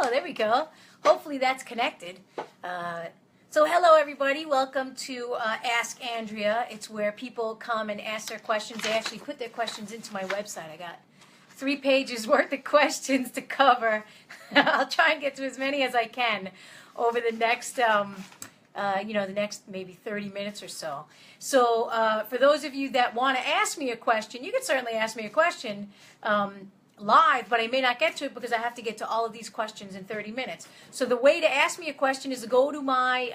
Oh, there we go. Hopefully that's connected. So hello everybody, welcome to Ask Andrea. It's where people come and ask their questions. They actually put their questions into my website. I got 3 pages worth of questions to cover. I'll try and get to as many as I can over the next, the next maybe 30 minutes or so. So for those of you that want to ask me a question, you can certainly ask me a question live, but I may not get to it because I have to get to all of these questions in 30 minutes. So the way to ask me a question is to go to my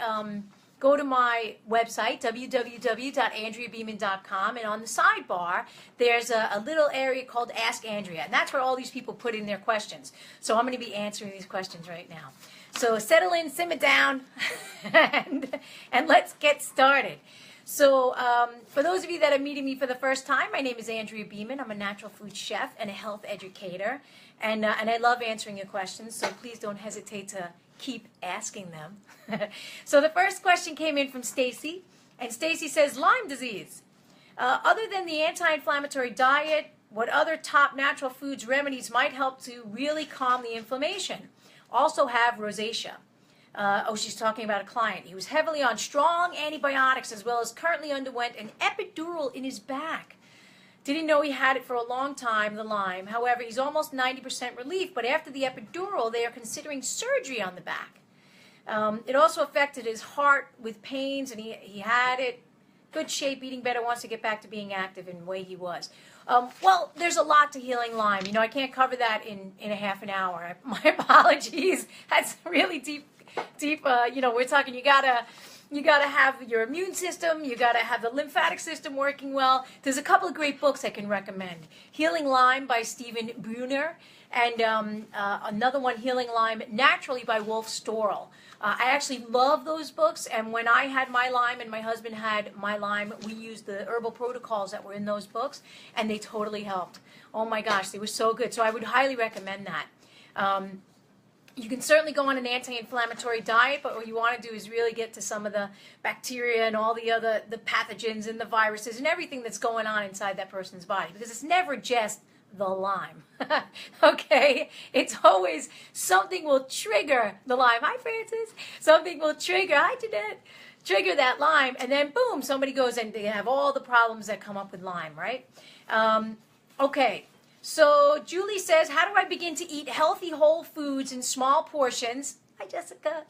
website, www.andreabeeman.com, and on the sidebar, there's a little area called Ask Andrea, and that's where all these people put in their questions. So I'm going to be answering these questions right now. So settle in, simmer down, and let's get started. So for those of you that are meeting me for the first time, my name is Andrea Beeman. I'm a natural food chef and a health educator, and I love answering your questions, so please don't hesitate to keep asking them. So the first question came in from Stacey, and Stacey says, Lyme disease. Other than the anti-inflammatory diet, what other top natural foods remedies might help to really calm the inflammation? Also have rosacea. She's talking about a client. He was heavily on strong antibiotics as well as currently underwent an epidural in his back. Didn't know he had it for a long time, the Lyme. However, he's almost 90% relief, but after the epidural, they are considering surgery on the back. It also affected his heart with pains, and he had it. Good shape, eating better, wants to get back to being active in the way he was. Well, there's a lot to healing Lyme. I can't cover that in a half an hour. My apologies. That's really deep, we're talking, you gotta have your immune system, you gotta have the lymphatic system working well. There's a couple of great books I can recommend. Healing Lyme by Stephen Brunner, and another one, Healing Lyme Naturally by Wolf Storrell. I actually love those books, and when I had my Lyme and my husband had my Lyme, we used the herbal protocols that were in those books, and they totally helped. Oh my gosh, they were so good. So I would highly recommend that. You can certainly go on an anti-inflammatory diet, but what you want to do is really get to some of the bacteria and all the pathogens and the viruses and everything that's going on inside that person's body, because it's never just the Lyme. Okay? It's always something will trigger the Lyme. Hi, Francis. Something will trigger, hi, Jeanette, trigger that Lyme, and then boom, somebody goes and they have all the problems that come up with Lyme, right? Okay. So Julie says, how do I begin to eat healthy whole foods in small portions? Hi, Jessica.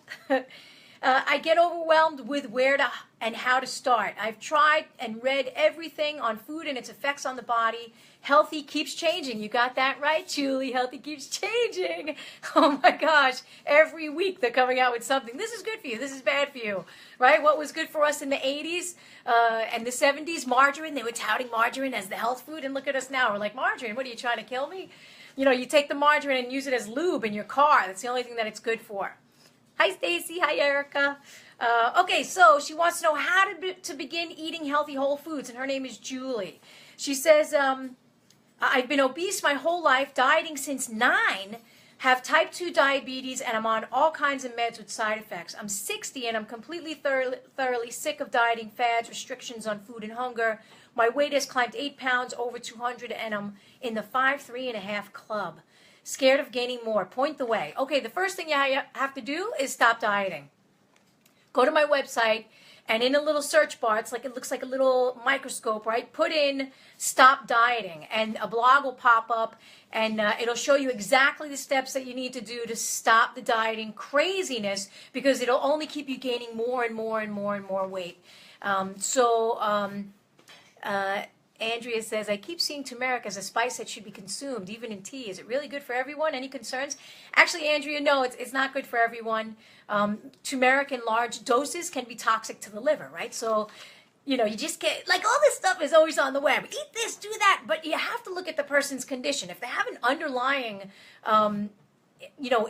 I get overwhelmed with where to and how to start. I've tried and read everything on food and its effects on the body. Healthy keeps changing. You got that right, Julie. Healthy keeps changing. Oh my gosh. Every week they're coming out with something. This is good for you. This is bad for you. Right? What was good for us in the 80s and the 70s? Margarine. They were touting margarine as the health food. And look at us now. We're like, margarine? What, are you trying to kill me? You take the margarine and use it as lube in your car. That's the only thing that it's good for. Hi, Stacey. Hi, Erica. Okay, so she wants to know how to begin eating healthy whole foods, and her name is Julie. She says, I've been obese my whole life, dieting since 9, have type 2 diabetes, and I'm on all kinds of meds with side effects. I'm 60, and I'm completely thoroughly sick of dieting fads, restrictions on food and hunger. My weight has climbed 8 pounds, over 200, and I'm in the 5'3.5" club. Scared of gaining more. Point the way. Okay, the first thing you have to do is stop dieting. Go to my website, and in a little search bar, it looks like a little microscope, right? Put in stop dieting, and a blog will pop up, and it'll show you exactly the steps that you need to do to stop the dieting craziness, because it'll only keep you gaining more and more and more and more weight. Andrea says, I keep seeing turmeric as a spice that should be consumed, even in tea. Is it really good for everyone? Any concerns? Actually, Andrea, no, it's not good for everyone. Turmeric in large doses can be toxic to the liver, right? So, you just get, all this stuff is always on the web. Eat this, do that, but you have to look at the person's condition. If they have an underlying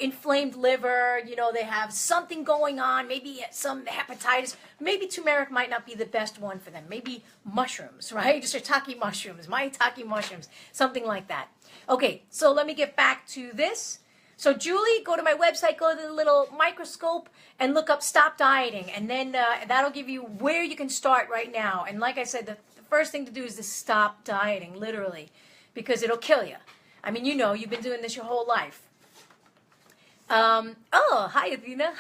inflamed liver, they have something going on, maybe some hepatitis, maybe turmeric might not be the best one for them. Maybe mushrooms, right? Shiitake mushrooms, maitake mushrooms, something like that. Okay, so let me get back to this. So Julie, go to my website, go to the little microscope and look up Stop Dieting, and then that'll give you where you can start right now. And like I said, the first thing to do is to stop dieting, literally, because it'll kill you. I mean, you've been doing this your whole life. Oh, hi, Athena.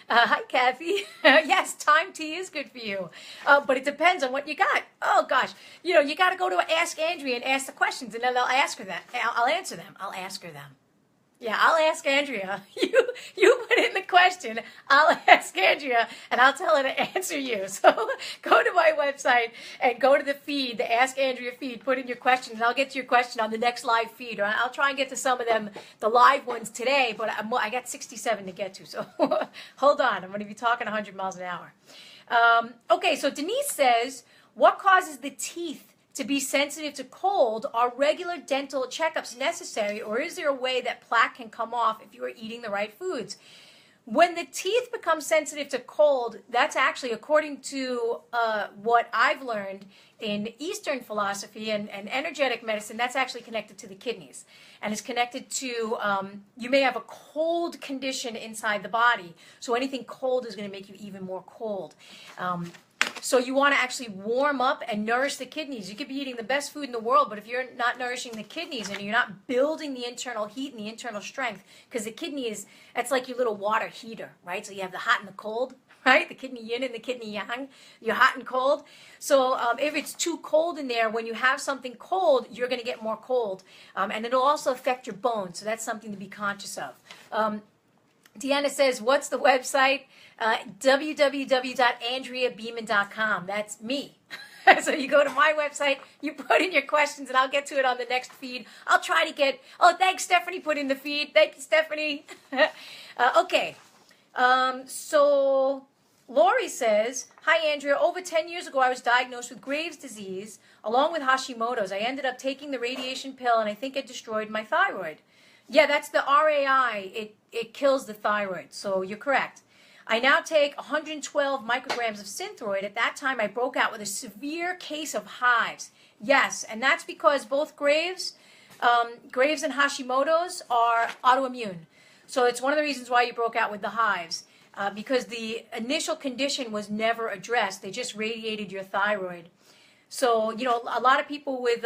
Hi, Kathy. Yes, thyme tea is good for you. But it depends on what you got. Oh, gosh. You got to go to Ask Andrea and ask the questions, and then I'll ask her that. I'll answer them. I'll ask her them. Yeah, I'll ask Andrea. You put in the question, I'll ask Andrea, and I'll tell her to answer you. So go to my website and go to the feed, the Ask Andrea feed, put in your question, and I'll get to your question on the next live feed. Or I'll try and get to some of them, the live ones today, but I got 67 to get to, so hold on. I'm going to be talking 100 miles an hour. Okay, so Denise says, what causes the teeth to be sensitive to cold? Are regular dental checkups necessary, or is there a way that plaque can come off if you are eating the right foods? When the teeth become sensitive to cold, that's actually, according to what I've learned in Eastern philosophy and energetic medicine, that's actually connected to the kidneys. And it's connected to, you may have a cold condition inside the body, so anything cold is going to make you even more cold. So you want to actually warm up and nourish the kidneys. You could be eating the best food in the world, but if you're not nourishing the kidneys and you're not building the internal heat and the internal strength, because the kidney is, that's like your little water heater, right? So you have the hot and the cold, right? The kidney yin and the kidney yang. You're hot and cold. So if it's too cold in there, when you have something cold, you're going to get more cold. And it'll also affect your bones. So that's something to be conscious of. Deanna says, what's the website? www.andreabeeman.com. That's me. So you go to my website, you put in your questions, and I'll get to it on the next feed. I'll try to get, thanks, Stephanie, put in the feed. Thank you, Stephanie. Okay. So Lori says, hi, Andrea. Over 10 years ago, I was diagnosed with Graves' disease, along with Hashimoto's. I ended up taking the radiation pill, and I think it destroyed my thyroid. Yeah, that's the RAI. It kills the thyroid, so you're correct. I now take 112 micrograms of Synthroid. At that time, I broke out with a severe case of hives. Yes, and that's because both Graves and Hashimoto's are autoimmune. So it's one of the reasons why you broke out with the hives, because the initial condition was never addressed. They just radiated your thyroid. So, a lot of people with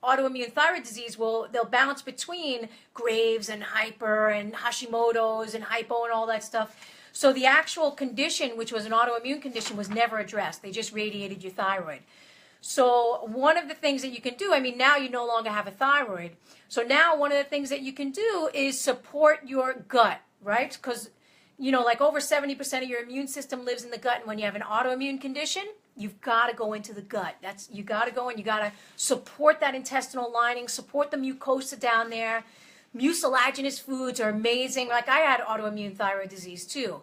autoimmune thyroid disease they'll bounce between Graves and hyper and Hashimoto's and hypo and all that stuff. So the actual condition, which was an autoimmune condition, was never addressed. They just radiated your thyroid. So one of the things that you can do, now you no longer have a thyroid. So now one of the things that you can do is support your gut, right? Because, like over 70% of your immune system lives in the gut. And when you have an autoimmune condition, you've got to go into the gut. You got to go and you got to support that intestinal lining, support the mucosa down there. Mucilaginous foods are amazing. Like I had autoimmune thyroid disease too.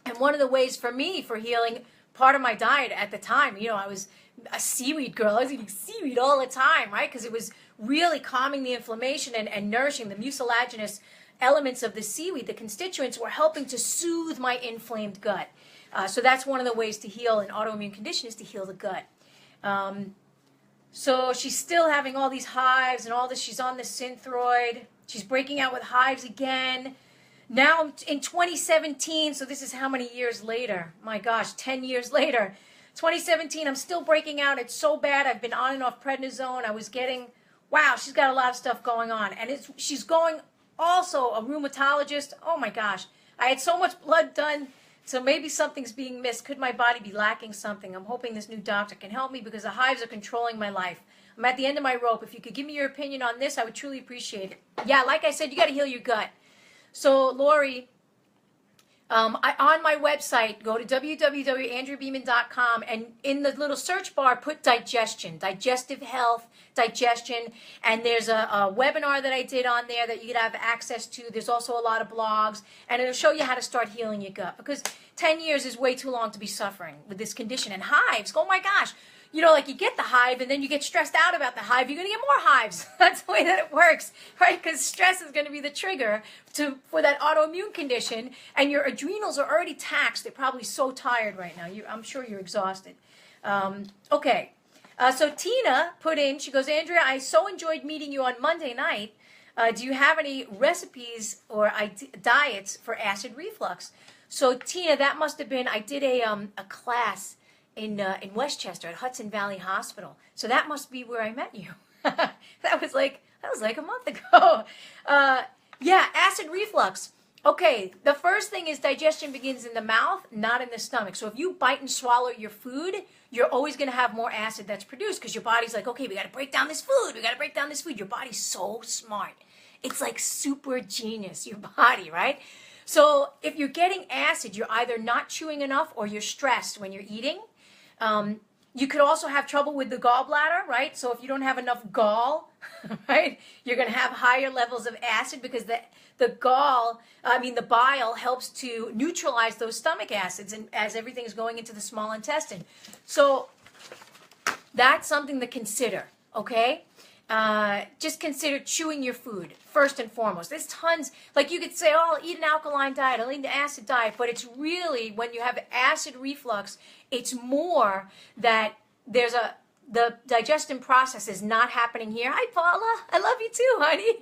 And one of the ways for me for healing, part of my diet at the time, I was a seaweed girl. I was eating seaweed all the time, right? Because it was really calming the inflammation and nourishing the mucilaginous elements of the seaweed. The constituents were helping to soothe my inflamed gut. So that's one of the ways to heal an autoimmune condition, is to heal the gut. So she's still having all these hives and all this. She's on the Synthroid. She's breaking out with hives again. Now in 2017, so this is how many years later? My gosh, 10 years later. 2017, I'm still breaking out. It's so bad. I've been on and off prednisone. I was getting, wow, she's got a lot of stuff going on. And she's going also a rheumatologist. Oh my gosh. I had so much blood done. So maybe something's being missed. Could my body be lacking something? I'm hoping this new doctor can help me because the hives are controlling my life. I'm at the end of my rope. If you could give me your opinion on this, I would truly appreciate it. Yeah, like I said, you got to heal your gut. So, Lori, on my website, go to www.andreabeeman.com, and in the little search bar, put digestion, digestive health, digestion, and there's a webinar that I did on there that you could have access to. There's also a lot of blogs, and it'll show you how to start healing your gut, because 10 years is way too long to be suffering with this condition. And hives, oh my gosh, like you get the hive and then you get stressed out about the hive, you're going to get more hives. That's the way that it works, right? Because stress is going to be the trigger for that autoimmune condition, and your adrenals are already taxed. They're probably so tired right now. I'm sure you're exhausted. Okay. So Tina put in, she goes, Andrea, I so enjoyed meeting you on Monday night. Do you have any recipes or diets for acid reflux? So Tina, that must have been, I did a class in Westchester at Hudson Valley Hospital. So that must be where I met you. That was like a month ago. Yeah, acid reflux. Okay, the first thing is digestion begins in the mouth, not in the stomach. So if you bite and swallow your food, you're always going to have more acid that's produced because your body's like, okay, we got to break down this food. We got to break down this food. Your body's so smart. It's like super genius, your body, right? So if you're getting acid, you're either not chewing enough or you're stressed when you're eating. You could also have trouble with the gallbladder, right? So if you don't have enough gall, right, you're going to have higher levels of acid because the bile helps to neutralize those stomach acids and as everything is going into the small intestine. So that's something to consider, okay? Just consider chewing your food first and foremost. There's tons, like you could say, oh, I'll eat an alkaline diet, I'll eat an acid diet, but it's really, when you have acid reflux, it's more that the digestion process is not happening here. Hi, Paula. I love you too, honey.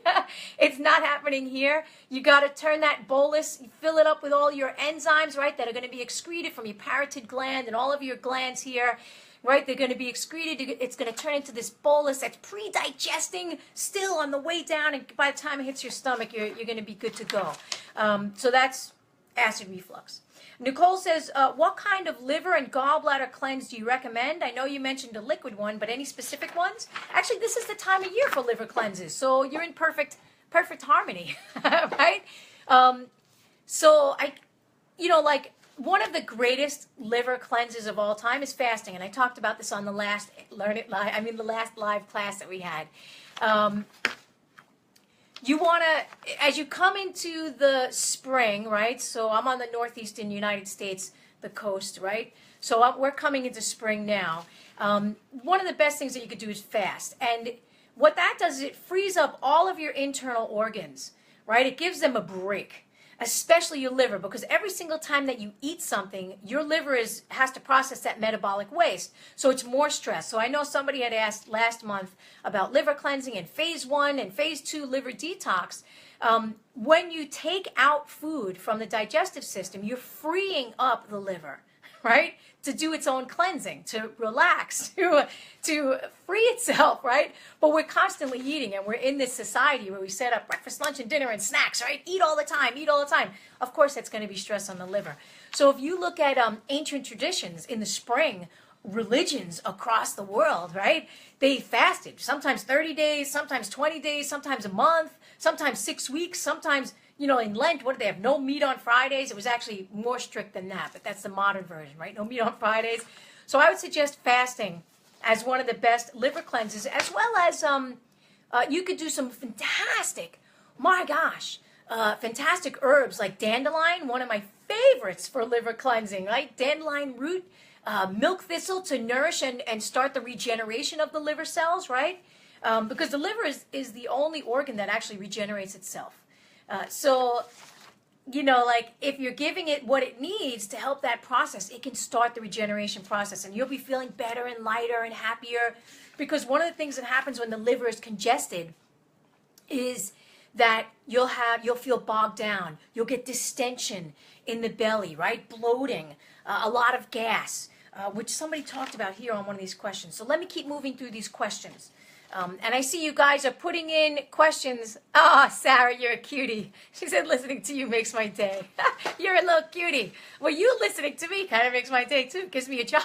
It's not happening here. You got to turn that bolus, fill it up with all your enzymes, right, that are going to be excreted from your parotid gland and all of your glands here, right? They're going to be excreted. It's going to turn into this bolus that's pre-digesting still on the way down, and by the time it hits your stomach, you're going to be good to go. So that's acid reflux. Nicole says, what kind of liver and gallbladder cleanse do you recommend? I know you mentioned a liquid one, but any specific ones? Actually, this is the time of year for liver cleanses, so you're in perfect harmony, right? So one of the greatest liver cleanses of all time is fasting, and I talked about this on the last the last live class that we had. You want to, as you come into the spring, right? So I'm on the northeastern United States, the coast, right? So we're coming into spring now. One of the best things that you could do is fast. And what that does is it frees up all of your internal organs, right? It gives them a break, especially your liver, because every single time that you eat something, your liver has to process that metabolic waste. So it's more stress. So I know somebody had asked last month about liver cleansing and phase 1 and phase 2 liver detox. When you take out food from the digestive system, you're freeing up the liver, right, to do its own cleansing, to relax, to free itself, right? But we're constantly eating, and we're in this society where we set up breakfast, lunch, and dinner and snacks, right? Eat all the time, eat all the time. Of course, that's going to be stress on the liver. So if you look at ancient traditions in the spring, religions across the world, right? They fasted, sometimes 30 days, sometimes 20 days, sometimes a month, sometimes 6 weeks, sometimes, in Lent, what did they have? No meat on Fridays. It was actually more strict than that, but that's the modern version, right? No meat on Fridays. So I would suggest fasting as one of the best liver cleanses, as well as you could do some fantastic herbs like dandelion, one of my favorites for liver cleansing, right? Dandelion root, milk thistle to nourish and start the regeneration of the liver cells, right? Because the liver is the only organ that actually regenerates itself. If you're giving it what it needs to help that process, it can start the regeneration process, and you'll be feeling better and lighter and happier, because one of the things that happens when the liver is congested is that you'll feel bogged down. You'll get distension in the belly, right? Bloating, a lot of gas, which somebody talked about here on one of these questions. So let me keep moving through these questions. And I see you guys are putting in questions. Oh, Sarah, you're a cutie. She said listening to you makes my day. You're a little cutie. Well, you listening to me kind of makes my day, too. It gives me a job.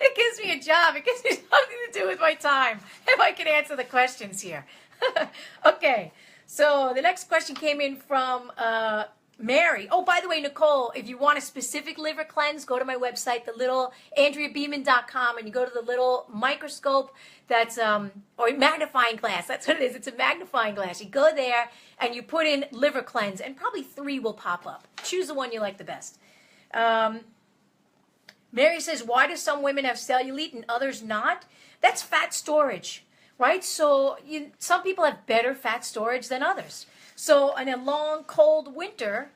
It gives me a job. It gives me something to do with my time, if I can answer the questions here. Okay, so the next question came in from Mary. Oh, by the way, Nicole, if you want a specific liver cleanse, go to my website, AndreaBeeman.com, and you go to the little microscope that's, or magnifying glass. That's what it is. It's a magnifying glass. You go there and you put in liver cleanse, and probably 3 will pop up. Choose the one you like the best. Mary says, why do some women have cellulite and others not? That's fat storage, right? So some people have better fat storage than others. So in a long, cold winter,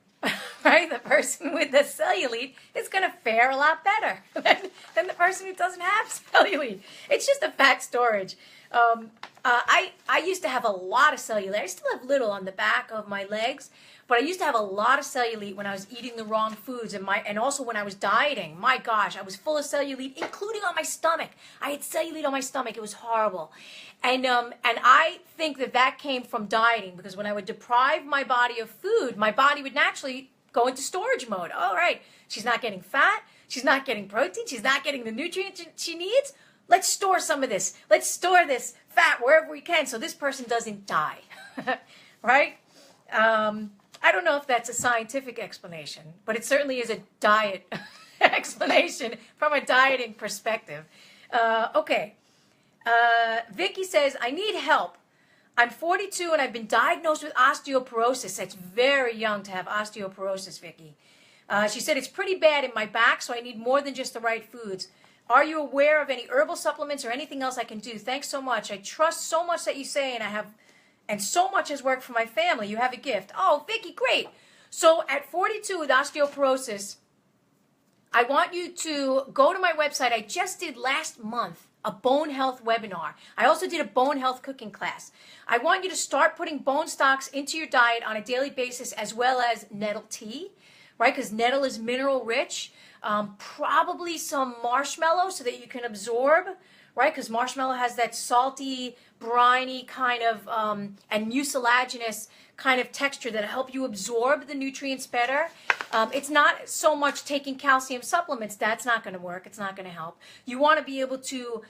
right, the person with the cellulite is going to fare a lot better than the person who doesn't have cellulite. It's just a fat storage. I used to have a lot of cellulite. I still have little on the back of my legs, but I used to have a lot of cellulite when I was eating the wrong foods and also when I was dieting. My gosh, I was full of cellulite, including on my stomach. I had cellulite on my stomach. It was horrible. And I think that came from dieting, because when I would deprive my body of food, my body would naturally go into storage mode. All right, she's not getting fat. She's not getting protein. She's not getting the nutrients she needs. Let's store some of this. Let's store this fat wherever we can so this person doesn't die, right? I don't know if that's a scientific explanation, but it certainly is a diet explanation from a dieting perspective. Okay. Vicky says, I need help. I'm 42 and I've been diagnosed with osteoporosis. That's very young to have osteoporosis, Vicky. She said, it's pretty bad in my back, so I need more than just the right foods. Are you aware of any herbal supplements or anything else I can do? Thanks so much. I trust so much that you say, and so much has worked for my family. You have a gift. Oh, Vicky, great. So at 42 with osteoporosis, I want you to go to my website. I just did last month a bone health webinar. I also did a bone health cooking class. I want you to start putting bone stocks into your diet on a daily basis, as well as nettle tea, right? Because nettle is mineral rich. Probably some marshmallow so that you can absorb, right? Because marshmallow has that salty, briny kind of, and mucilaginous kind of texture that help you absorb the nutrients better. It's not so much taking calcium supplements. That's not going to work. It's not going to help. You want to be able to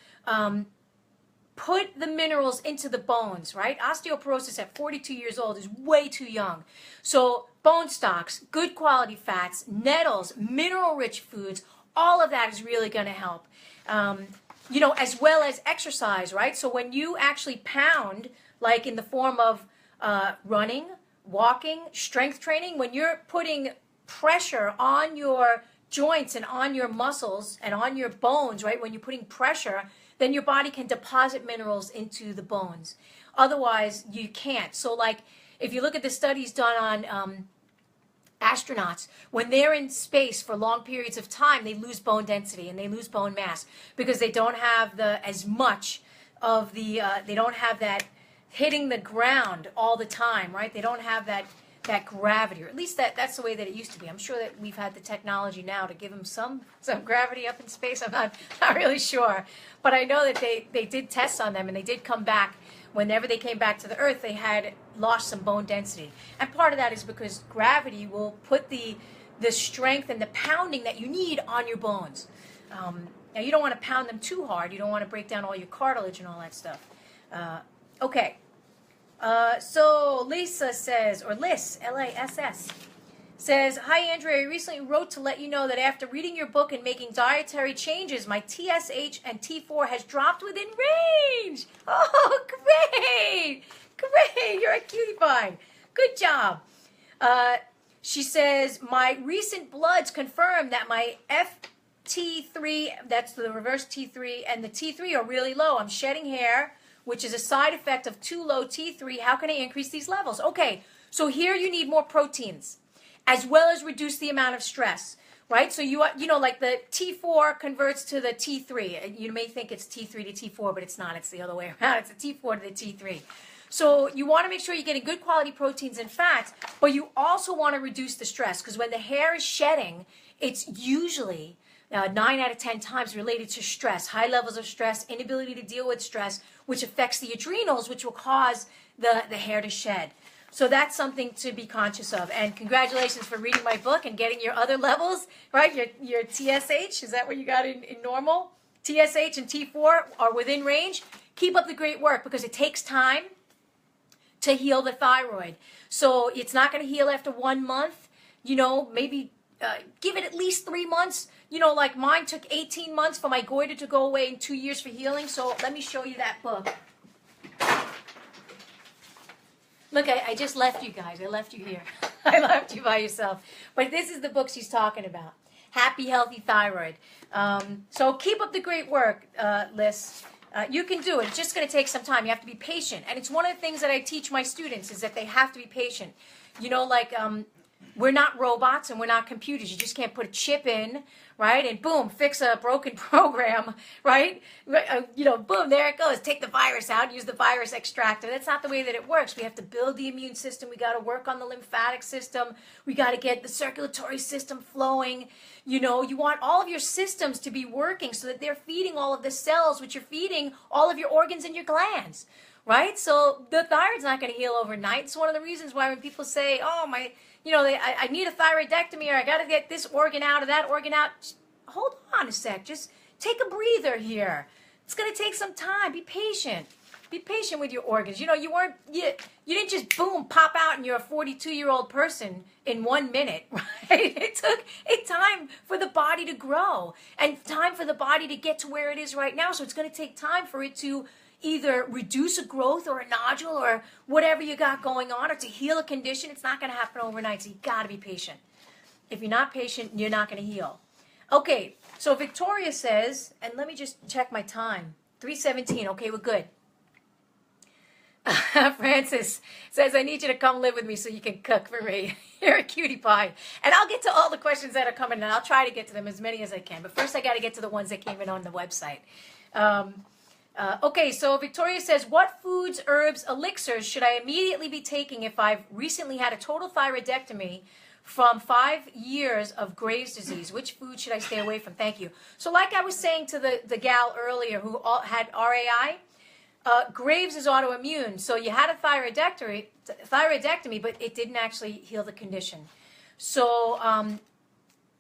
put the minerals into the bones, right? Osteoporosis at 42 years old is way too young. So bone stocks, good quality fats, nettles, mineral-rich foods, all of that is really going to help. As well as exercise, right? So when you actually pound, like in the form of running, walking, strength training, when you're putting pressure on your joints and on your muscles and on your bones, right? When you're putting pressure, then your body can deposit minerals into the bones. Otherwise, you can't. So like, if you look at the studies done on astronauts, when they're in space for long periods of time, they lose bone density and they lose bone mass because they don't have as much of the, they don't have that hitting the ground all the time, right? They don't have that gravity, or at least that's the way that it used to be. I'm sure that we've had the technology now to give them some gravity up in space. I'm not really sure. But I know that they did tests on them, and they did come back. Whenever they came back to the Earth, they had lost some bone density. And part of that is because gravity will put the strength and the pounding that you need on your bones. Now, you don't want to pound them too hard. You don't want to break down all your cartilage and all that stuff. Okay. So Lisa says, or Liss, L-A-S-S, says, hi, Andrea. I recently wrote to let you know that after reading your book and making dietary changes, my TSH and T4 has dropped within range. Oh, great. Great. You're a cutie pie. Good job. She says, my recent bloods confirm that my FT3, that's the reverse T3, and the T3 are really low. I'm shedding hair, which is a side effect of too low T3. How can I increase these levels? Okay, so here you need more proteins, as well as reduce the amount of stress, right? So you know, like the T4 converts to the T3. You may think it's T3 to T4, but it's not. It's the other way around. It's the T4 to the T3. So you want to make sure you're getting good quality proteins and fats, but you also want to reduce the stress, because when the hair is shedding, it's usually 9 out of 10 times related to stress, high levels of stress, inability to deal with stress, which affects the adrenals, which will cause the hair to shed. So that's something to be conscious of. And congratulations for reading my book and getting your other levels, right? Your TSH, is that what you got in normal? TSH and T4 are within range. Keep up the great work, because it takes time to heal the thyroid. So it's not going to heal after 1 month. Maybe give it at least 3 months. Like mine took 18 months for my goiter to go away and 2 years for healing. So let me show you that book. Look, I just left you guys. I left you here. I left you by yourself. But this is the book she's talking about. Happy, Healthy Thyroid. So keep up the great work, Liz. You can do it. It's just going to take some time. You have to be patient. And it's one of the things that I teach my students is that they have to be patient. We're not robots and we're not computers. You just can't put a chip in, right? And boom, fix a broken program, right? Boom, there it goes. Take the virus out, use the virus extractor. That's not the way that it works. We have to build the immune system. We got to work on the lymphatic system. We got to get the circulatory system flowing. You want all of your systems to be working so that they're feeding all of the cells, which are feeding all of your organs and your glands, right? So the thyroid's not going to heal overnight. It's one of the reasons why when people say, oh, I need a thyroidectomy, or I got to get this organ out or that organ out. Just hold on a sec. Just take a breather here. It's going to take some time. Be patient. Be patient with your organs. You didn't just boom, pop out and you're a 42-year-old person in 1 minute, right? It took time for the body to grow and time for the body to get to where it is right now. So it's going to take time for it to either reduce a growth or a nodule or whatever you got going on, or to heal a condition. It's not going to happen overnight, so you got to be patient. If you're not patient, you're not going to heal. Okay, so Victoria says, and let me just check my time, 3:17. Okay, we're good. Francis says, I need you to come live with me so you can cook for me. You're a cutie pie. And I'll get to all the questions that are coming, and I'll try to get to them, as many as I can. But first I got to get to the ones that came in on the website. Okay, so Victoria says, what foods, herbs, elixirs should I immediately be taking if I've recently had a total thyroidectomy from 5 years of Graves' disease? Which food should I stay away from? Thank you. So like I was saying to the gal earlier who had RAI, Graves is autoimmune. So you had a thyroidectomy, but it didn't actually heal the condition. So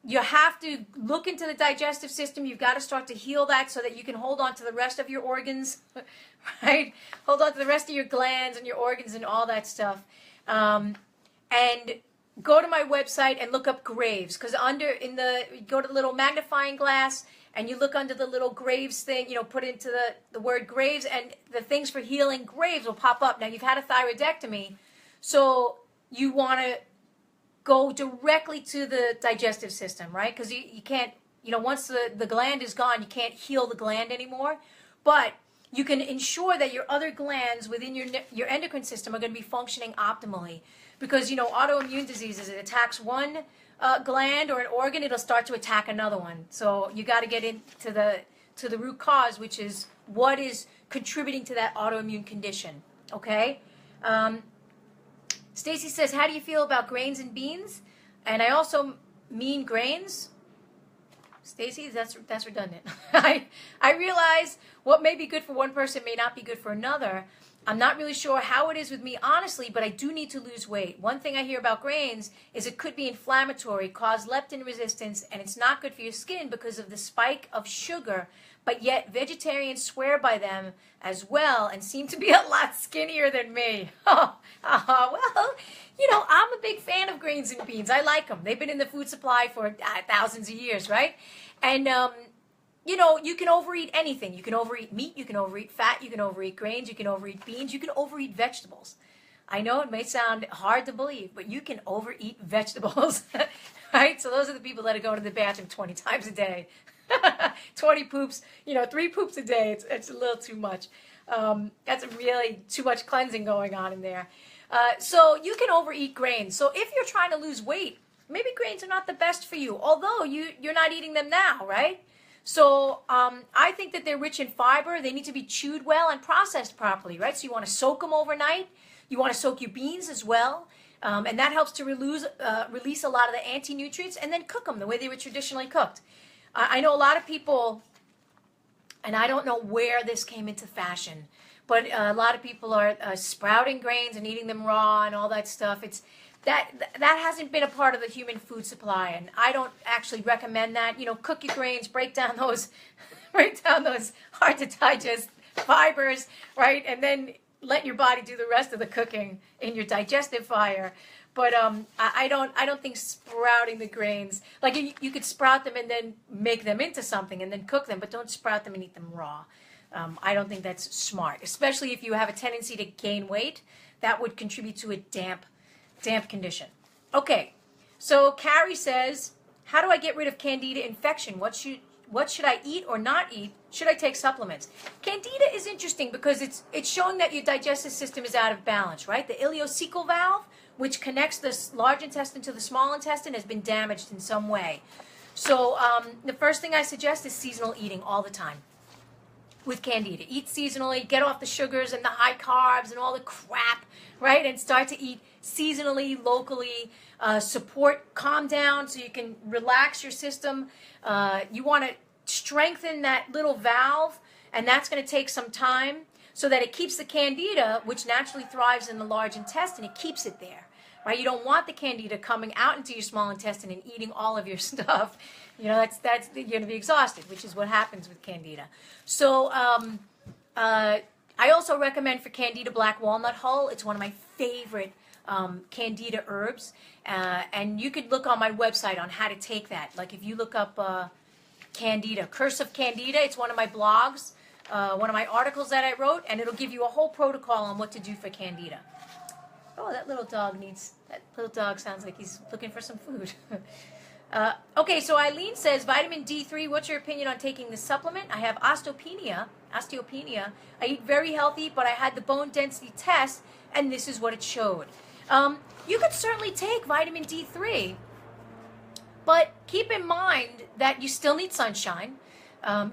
you have to look into the digestive system. You've got to start to heal that so that you can hold on to the rest of your organs, right? Hold on to the rest of your glands and your organs and all that stuff. And go to my website and look up Graves, because go to the little magnifying glass and you look under the little Graves thing, put into the word Graves, and the things for healing Graves will pop up. Now, you've had a thyroidectomy, so you want to go directly to the digestive system, right? Because you can't, once the gland is gone, you can't heal the gland anymore. But you can ensure that your other glands within your endocrine system are going to be functioning optimally. Because, autoimmune diseases, it attacks one gland or an organ, it'll start to attack another one. So you got to get into the root cause, which is what is contributing to that autoimmune condition, okay? Stacey says, how do you feel about grains and beans? And I also mean grains. Stacey, that's redundant. I realize what may be good for one person may not be good for another. I'm not really sure how it is with me, honestly, but I do need to lose weight. One thing I hear about grains is it could be inflammatory, cause leptin resistance, and it's not good for your skin because of the spike of sugar. But yet vegetarians swear by them as well and seem to be a lot skinnier than me. Well, I'm a big fan of grains and beans. I like them. They've been in the food supply for thousands of years, right? And, you can overeat anything. You can overeat meat. You can overeat fat. You can overeat grains. You can overeat beans. You can overeat vegetables. I know it may sound hard to believe, but you can overeat vegetables, right? So those are the people that are going to the bathroom 20 times a day. 20 poops, 3 poops a day. It's a little too much. That's really too much cleansing going on in there. So you can overeat grains. So if you're trying to lose weight, maybe grains are not the best for you, although you're not eating them now, right? So I think that they're rich in fiber. They need to be chewed well and processed properly, right? So you want to soak them overnight. You want to soak your beans as well. And that helps to release a lot of the anti-nutrients, and then cook them the way they were traditionally cooked. I know a lot of people, and I don't know where this came into fashion, but a lot of people are sprouting grains and eating them raw and all that stuff. That hasn't been a part of the human food supply, and I don't actually recommend that. Cook your grains, break down those hard to digest fibers, right, and then let your body do the rest of the cooking in your digestive fire. But I don't think sprouting the grains, like you could sprout them and then make them into something and then cook them, but don't sprout them and eat them raw. I don't think that's smart, especially if you have a tendency to gain weight. That would contribute to a damp condition. Okay, so Carrie says, how do I get rid of Candida infection? What should I eat or not eat? Should I take supplements? Candida is interesting because it's showing that your digestive system is out of balance, right? The ileocecal valve, which connects the large intestine to the small intestine, has been damaged in some way. So the first thing I suggest is seasonal eating all the time with Candida. Eat seasonally, get off the sugars and the high carbs and all the crap, right? And start to eat seasonally, locally. Support calm down so you can relax your system. You want to strengthen that little valve, and that's going to take some time so that it keeps the Candida, which naturally thrives in the large intestine, it keeps it there. Right? You don't want the Candida coming out into your small intestine and eating all of your stuff. You know, that's you're going to be exhausted, which is what happens with Candida. So I also recommend for Candida black walnut hull. It's one of my favorite Candida herbs. And you could look on my website on how to take that. Like if you look up Candida, Curse of Candida, it's one of my blogs, one of my articles that I wrote, and it'll give you a whole protocol on what to do for Candida. Oh, that little dog sounds like he's looking for some food. Okay, so Eileen says, vitamin D3, what's your opinion on taking this supplement? I have osteopenia. I eat very healthy, but I had the bone density test, and this is what it showed. You could certainly take vitamin D3, but keep in mind that you still need sunshine,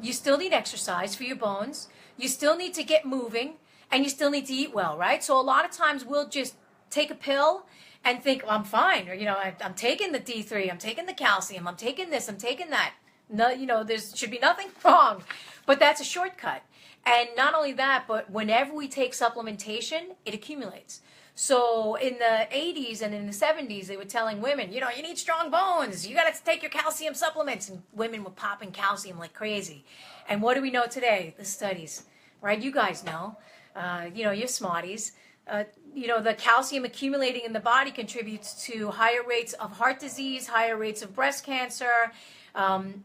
you still need exercise for your bones, you still need to get moving, and you still need to eat well, right? So a lot of times we'll just take a pill and think, well, I'm fine, or, you know, I'm taking the D3, I'm taking the calcium, I'm taking this, I'm taking that. No, you know, there should be nothing wrong, but that's a shortcut. And not only that, but whenever we take supplementation, it accumulates. So in the 80s and in the 70s, they were telling women, you know, you need strong bones. You got to take your calcium supplements. And women were popping calcium like crazy. And what do we know today? The studies, right? You guys know. You know, you're smarties. You know, the calcium accumulating in the body contributes to higher rates of heart disease, higher rates of breast cancer.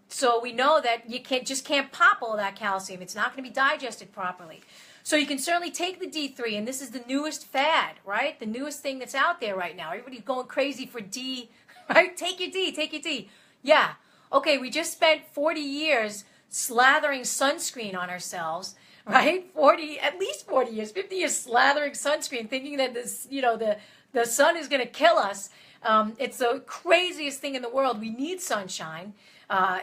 So we know that you can't pop all that calcium. It's not going to be digested properly. So you can certainly take the D3, and this is the newest fad, right? The newest thing that's out there right now. Everybody's going crazy for D, right? Take your D. Yeah. Okay, we just spent 40 years slathering sunscreen on ourselves, right? At least 40 years, 50 years slathering sunscreen, thinking that this, you know, the sun is going to kill us. It's the craziest thing in the world. We need sunshine.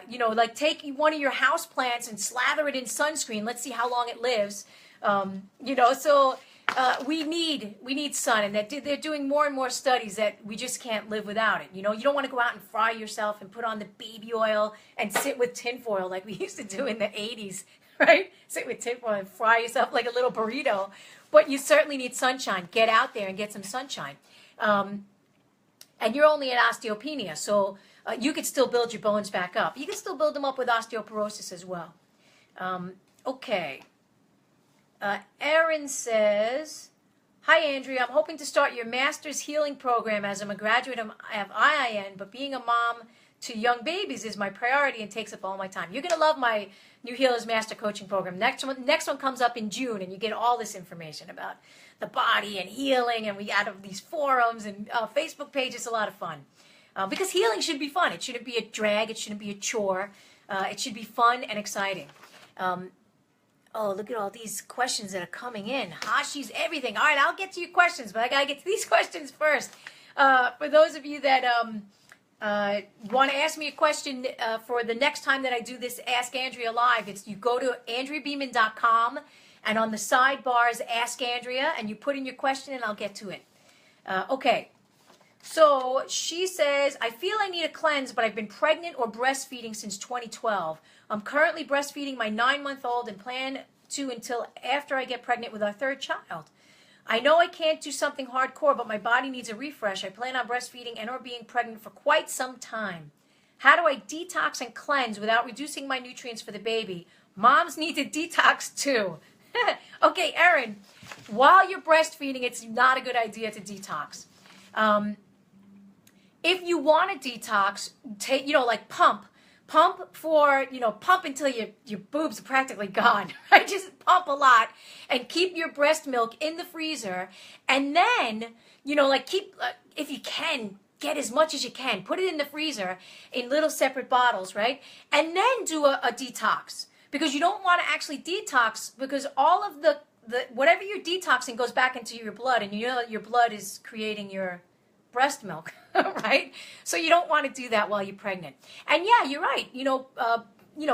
You know, like take one of your house plants and slather it in sunscreen. Let's see how long it lives. You know, so we need sun, and that they're doing more and more studies that we just can't live without it. You know, you don't want to go out and fry yourself and put on the baby oil and sit with tinfoil like we used to do in the 80s, right? Sit with tinfoil and fry yourself like a little burrito. But you certainly need sunshine. Get out there and get some sunshine. And you're only at osteopenia, so you could still build your bones back up. You can still build them up with osteoporosis as well. Okay. Erin says, hi, Andrea. I'm hoping to start your master's healing program as I'm a graduate of IIN, but being a mom to young babies is my priority and takes up all my time. You're going to love my New Healers Master Coaching Program. Next one comes up in June, and you get all this information about the body and healing, and we add these forums and Facebook pages. It's a lot of fun. Because healing should be fun. It shouldn't be a drag. It shouldn't be a chore. It should be fun and exciting. Oh, look at all these questions that are coming in. Hashi's everything. All right, I'll get to your questions, but I got to get to these questions first. For those of you that want to ask me a question for the next time that I do this Ask Andrea Live, you go to andreabeeman.com, and on the sidebars, Ask Andrea, and you put in your question, and I'll get to it. Okay. So she says, I feel I need a cleanse, but I've been pregnant or breastfeeding since 2012. I'm currently breastfeeding my 9-month-old and plan to until after I get pregnant with our third child. I know I can't do something hardcore, but my body needs a refresh. I plan on breastfeeding and or being pregnant for quite some time. How do I detox and cleanse without reducing my nutrients for the baby? Moms need to detox too. Okay, Erin, while you're breastfeeding, it's not a good idea to detox. If you want to detox, take, you know, like pump for, you know, pump until your boobs are practically gone, right? Just pump a lot and keep your breast milk in the freezer. And then, you know, like keep, if you can, get as much as you can. Put it in the freezer in little separate bottles, right? And then do a detox. Because you don't want to actually detox, because all of the whatever you're detoxing goes back into your blood, and you know your blood is creating your breast milk, right? So you don't want to do that while you're pregnant. And yeah, you're right.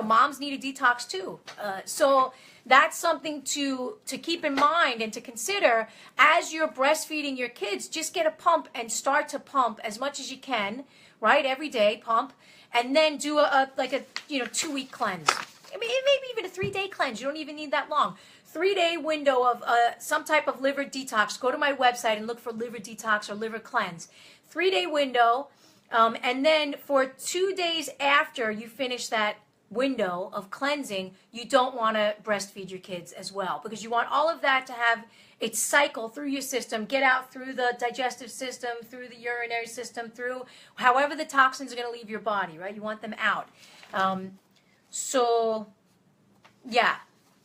Moms need a detox too. So that's something to keep in mind and to consider as you're breastfeeding your kids. Just get a pump and start to pump as much as you can, right? Every day, pump, and then do a 2-week cleanse. I mean, maybe even a 3-day cleanse. You don't even need that long. 3-day window of some type of liver detox. Go to my website and look for liver detox or liver cleanse. 3-day window, and then for 2 days after you finish that window of cleansing, you don't want to breastfeed your kids as well, because you want all of that to have its cycle through your system, get out through the digestive system, through the urinary system, through however the toxins are going to leave your body, right? You want them out. So, yeah.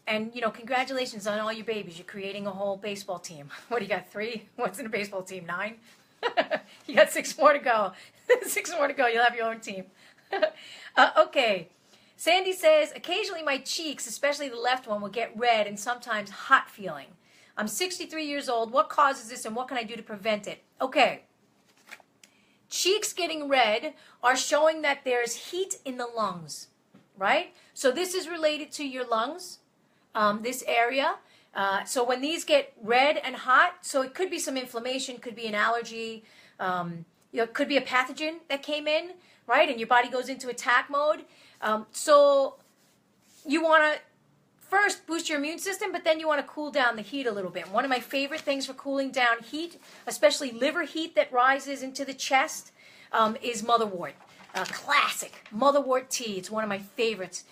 And, congratulations on all your babies. You're creating a whole baseball team. What do you got, 3? What's in a baseball team, 9? You got 6 more to go. 6 more to go. You'll have your own team. Okay. Sandy says, occasionally my cheeks, especially the left one, will get red and sometimes hot feeling. I'm 63 years old. What causes this and what can I do to prevent it? Okay. Cheeks getting red are showing that there's heat in the lungs, right? So this is related to your lungs, this area. So when these get red and hot, so it could be some inflammation, could be an allergy, it could be a pathogen that came in, right? And your body goes into attack mode. So you want to first boost your immune system, but then you want to cool down the heat a little bit. One of my favorite things for cooling down heat, especially liver heat that rises into the chest, is motherwort. Classic motherwort tea. It's one of my favorites.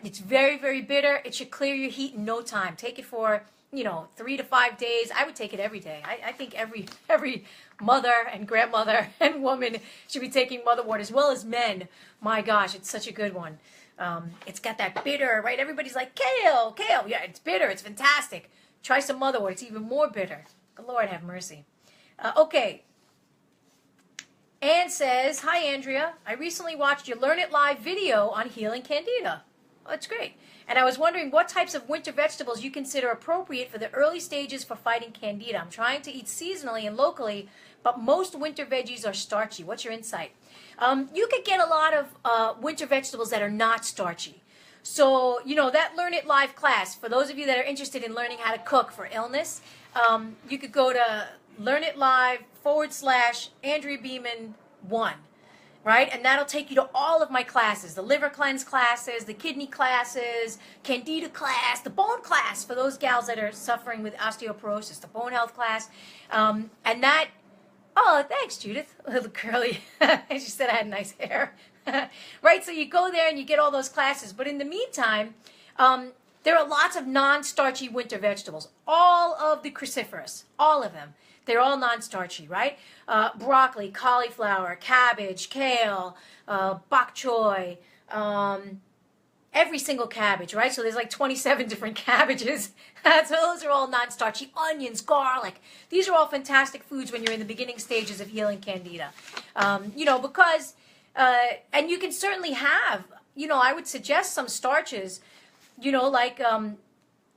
It's very, very bitter. It should clear your heat in no time. Take it for 3 to 5 days. I would take it every day. I think every mother and grandmother and woman should be taking motherwort, as well as men. My gosh, it's such a good one. It's got that bitter, right? Everybody's like, kale. Yeah, it's bitter. It's fantastic. Try some motherwort. It's even more bitter. The Lord have mercy. Okay. Anne says, hi, Andrea. I recently watched your Learn It Live video on healing Candida. Oh, that's great. And I was wondering what types of winter vegetables you consider appropriate for the early stages for fighting Candida. I'm trying to eat seasonally and locally, but most winter veggies are starchy. What's your insight? You could get a lot of winter vegetables that are not starchy. So, that Learn It Live class, for those of you that are interested in learning how to cook for illness, you could go to Learn It Live /Andrea Beeman 1. Right? And that'll take you to all of my classes, the liver cleanse classes, the kidney classes, Candida class, the bone class for those gals that are suffering with osteoporosis, the bone health class. And that, oh, thanks, Judith. A little curly. She said I had nice hair. Right? So you go there and you get all those classes. But in the meantime, there are lots of non-starchy winter vegetables. All of the cruciferous, all of them. They're all non-starchy, right? Broccoli, cauliflower, cabbage, kale, bok choy, every single cabbage, right? So there's like 27 different cabbages. So those are all non-starchy. Onions, garlic. These are all fantastic foods when you're in the beginning stages of healing Candida. Because, and you can certainly have, I would suggest some starches,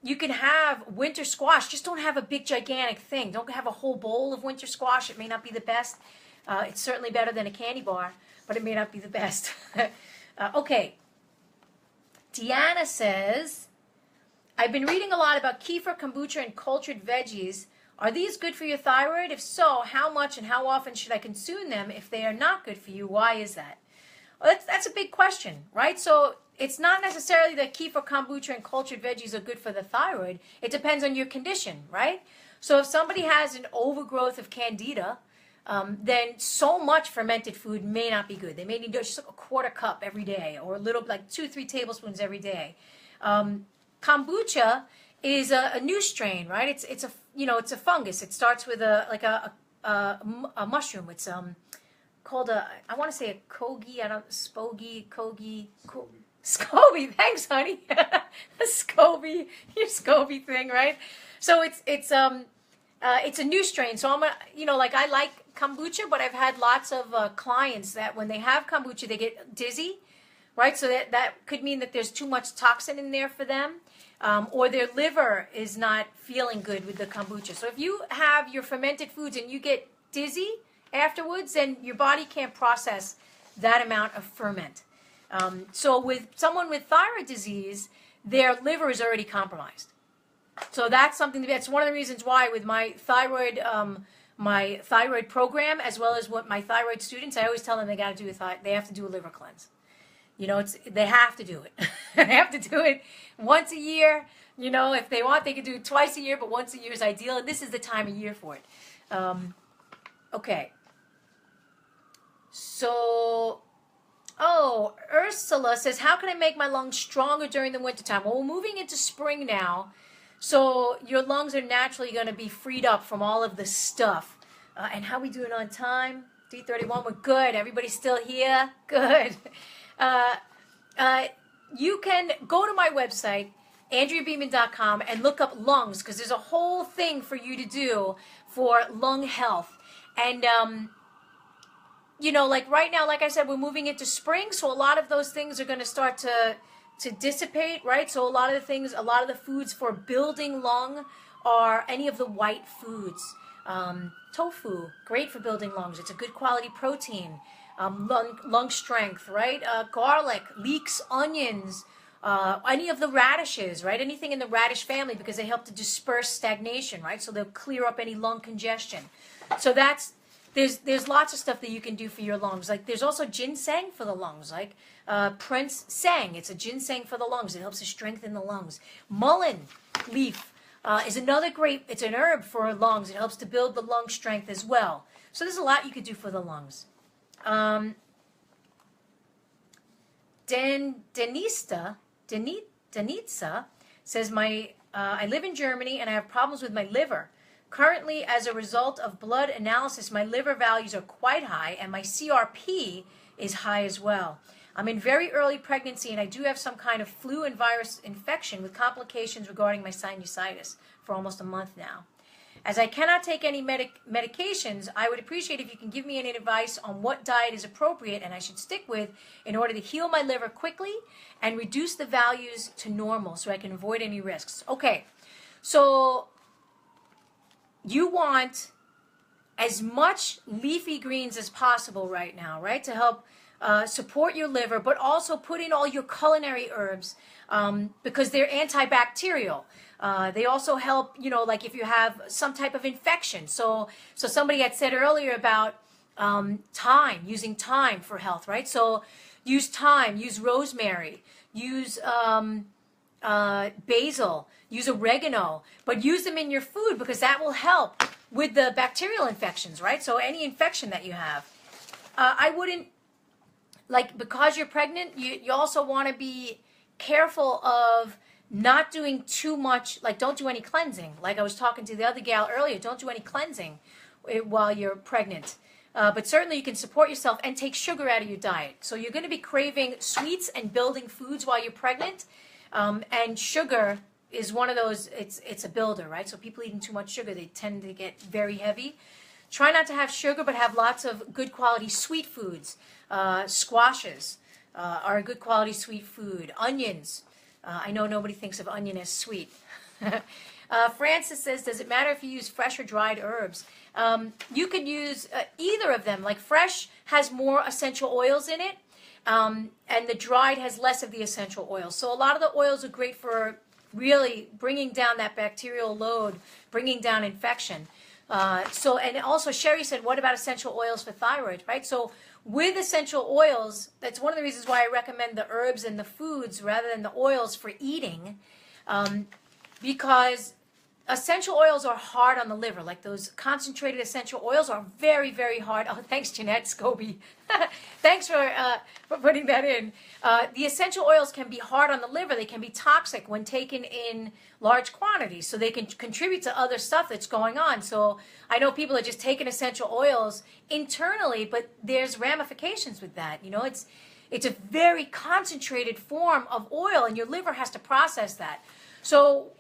you can have winter squash. Just don't have a big, gigantic thing. Don't have a whole bowl of winter squash. It may not be the best. It's certainly better than a candy bar, but it may not be the best. Okay. Deanna says, I've been reading a lot about kefir, kombucha, and cultured veggies. Are these good for your thyroid? If so, how much and how often should I consume them? If they are not good for you, why is that? Well, that's a big question, right? So it's not necessarily that kefir, kombucha, and cultured veggies are good for the thyroid. It depends on your condition, right? So if somebody has an overgrowth of Candida, then so much fermented food may not be good. They may need just a quarter cup every day, or a little, like 2-3 tablespoons every day. Kombucha is a new strain, right? It's a fungus. It starts with a mushroom. It's called I want to say a kogi. Scoby, thanks, honey. Scoby, your Scoby thing, right? So it's a new strain. So I like kombucha, but I've had lots of clients that when they have kombucha, they get dizzy, right? So that could mean that there's too much toxin in there for them, or their liver is not feeling good with the kombucha. So if you have your fermented foods and you get dizzy afterwards, then your body can't process that amount of ferment. So with someone with thyroid disease, their liver is already compromised. So that's that's one of the reasons why with my thyroid program, as well as what my thyroid students, I always tell them they got to do they have to do a liver cleanse. You know, they have to do it. They have to do it once a year. You know, if they want, they can do it twice a year, but once a year is ideal, and this is the time of year for it. Okay. So, Ursula says, how can I make my lungs stronger during the wintertime? Well, we're moving into spring now, so your lungs are naturally going to be freed up from all of this stuff. And how we doing on time? 3:31, we're good. Everybody's still here? Good. You can go to my website, AndreaBeeman.com, and look up lungs, because there's a whole thing for you to do for lung health. And, you know, like right now, like I said, we're moving into spring, so a lot of those things are going to start to dissipate, right? So a lot of the foods for building lung are any of the white foods. Tofu, great for building lungs. It's a good quality protein. Lung strength, right? Garlic, leeks, onions, any of the radishes, right? Anything in the radish family, because they help to disperse stagnation, right? So they'll clear up any lung congestion. So there's lots of stuff that you can do for your lungs. Like there's also ginseng for the lungs, like Prince Sang. It's a ginseng for the lungs. It helps to strengthen the lungs. Mullein leaf is another it's an herb for lungs. It helps to build the lung strength as well. So there's a lot you could do for the lungs. Denitza says, I live in Germany and I have problems with my liver. Currently, as a result of blood analysis, my liver values are quite high and my CRP is high as well. I'm in very early pregnancy and I do have some kind of flu and virus infection with complications regarding my sinusitis for almost a month now. As I cannot take any medications, I would appreciate if you can give me any advice on what diet is appropriate and I should stick with in order to heal my liver quickly and reduce the values to normal so I can avoid any risks. Okay, so you want as much leafy greens as possible right now, right, to help support your liver, but also put in all your culinary herbs because they're antibacterial. They also help, you know, like if you have some type of infection. So somebody had said earlier about thyme, using thyme for health, right? So use thyme, use rosemary, use basil, use oregano, but use them in your food because that will help with the bacterial infections, right? So any infection that you have. I wouldn't, like, because you're pregnant, you also want to be careful of not doing too much, like don't do any cleansing. Like I was talking to the other gal earlier, don't do any cleansing while you're pregnant. But certainly you can support yourself and take sugar out of your diet. So you're going to be craving sweets and building foods while you're pregnant. And sugar is one of those, it's a builder, right? So people eating too much sugar, they tend to get very heavy. Try not to have sugar, but have lots of good quality sweet foods. Squashes are a good quality sweet food. Onions. I know nobody thinks of onion as sweet. Francis says, does it matter if you use fresh or dried herbs? You can use either of them. Like fresh has more essential oils in it, and the dried has less of the essential oils. So a lot of the oils are great for really bringing down that bacterial load, bringing down infection. And also Sherry said, what about essential oils for thyroid, right? So with essential oils, that's one of the reasons why I recommend the herbs and the foods rather than the oils for eating, because essential oils are hard on the liver. Like those concentrated essential oils are very, very hard. Oh, thanks, Jeanette Scobie. Thanks for putting that in. The essential oils can be hard on the liver. They can be toxic when taken in large quantities. So they can contribute to other stuff that's going on. So I know people are just taking essential oils internally, but there's ramifications with that. You know, it's a very concentrated form of oil, and your liver has to process that. So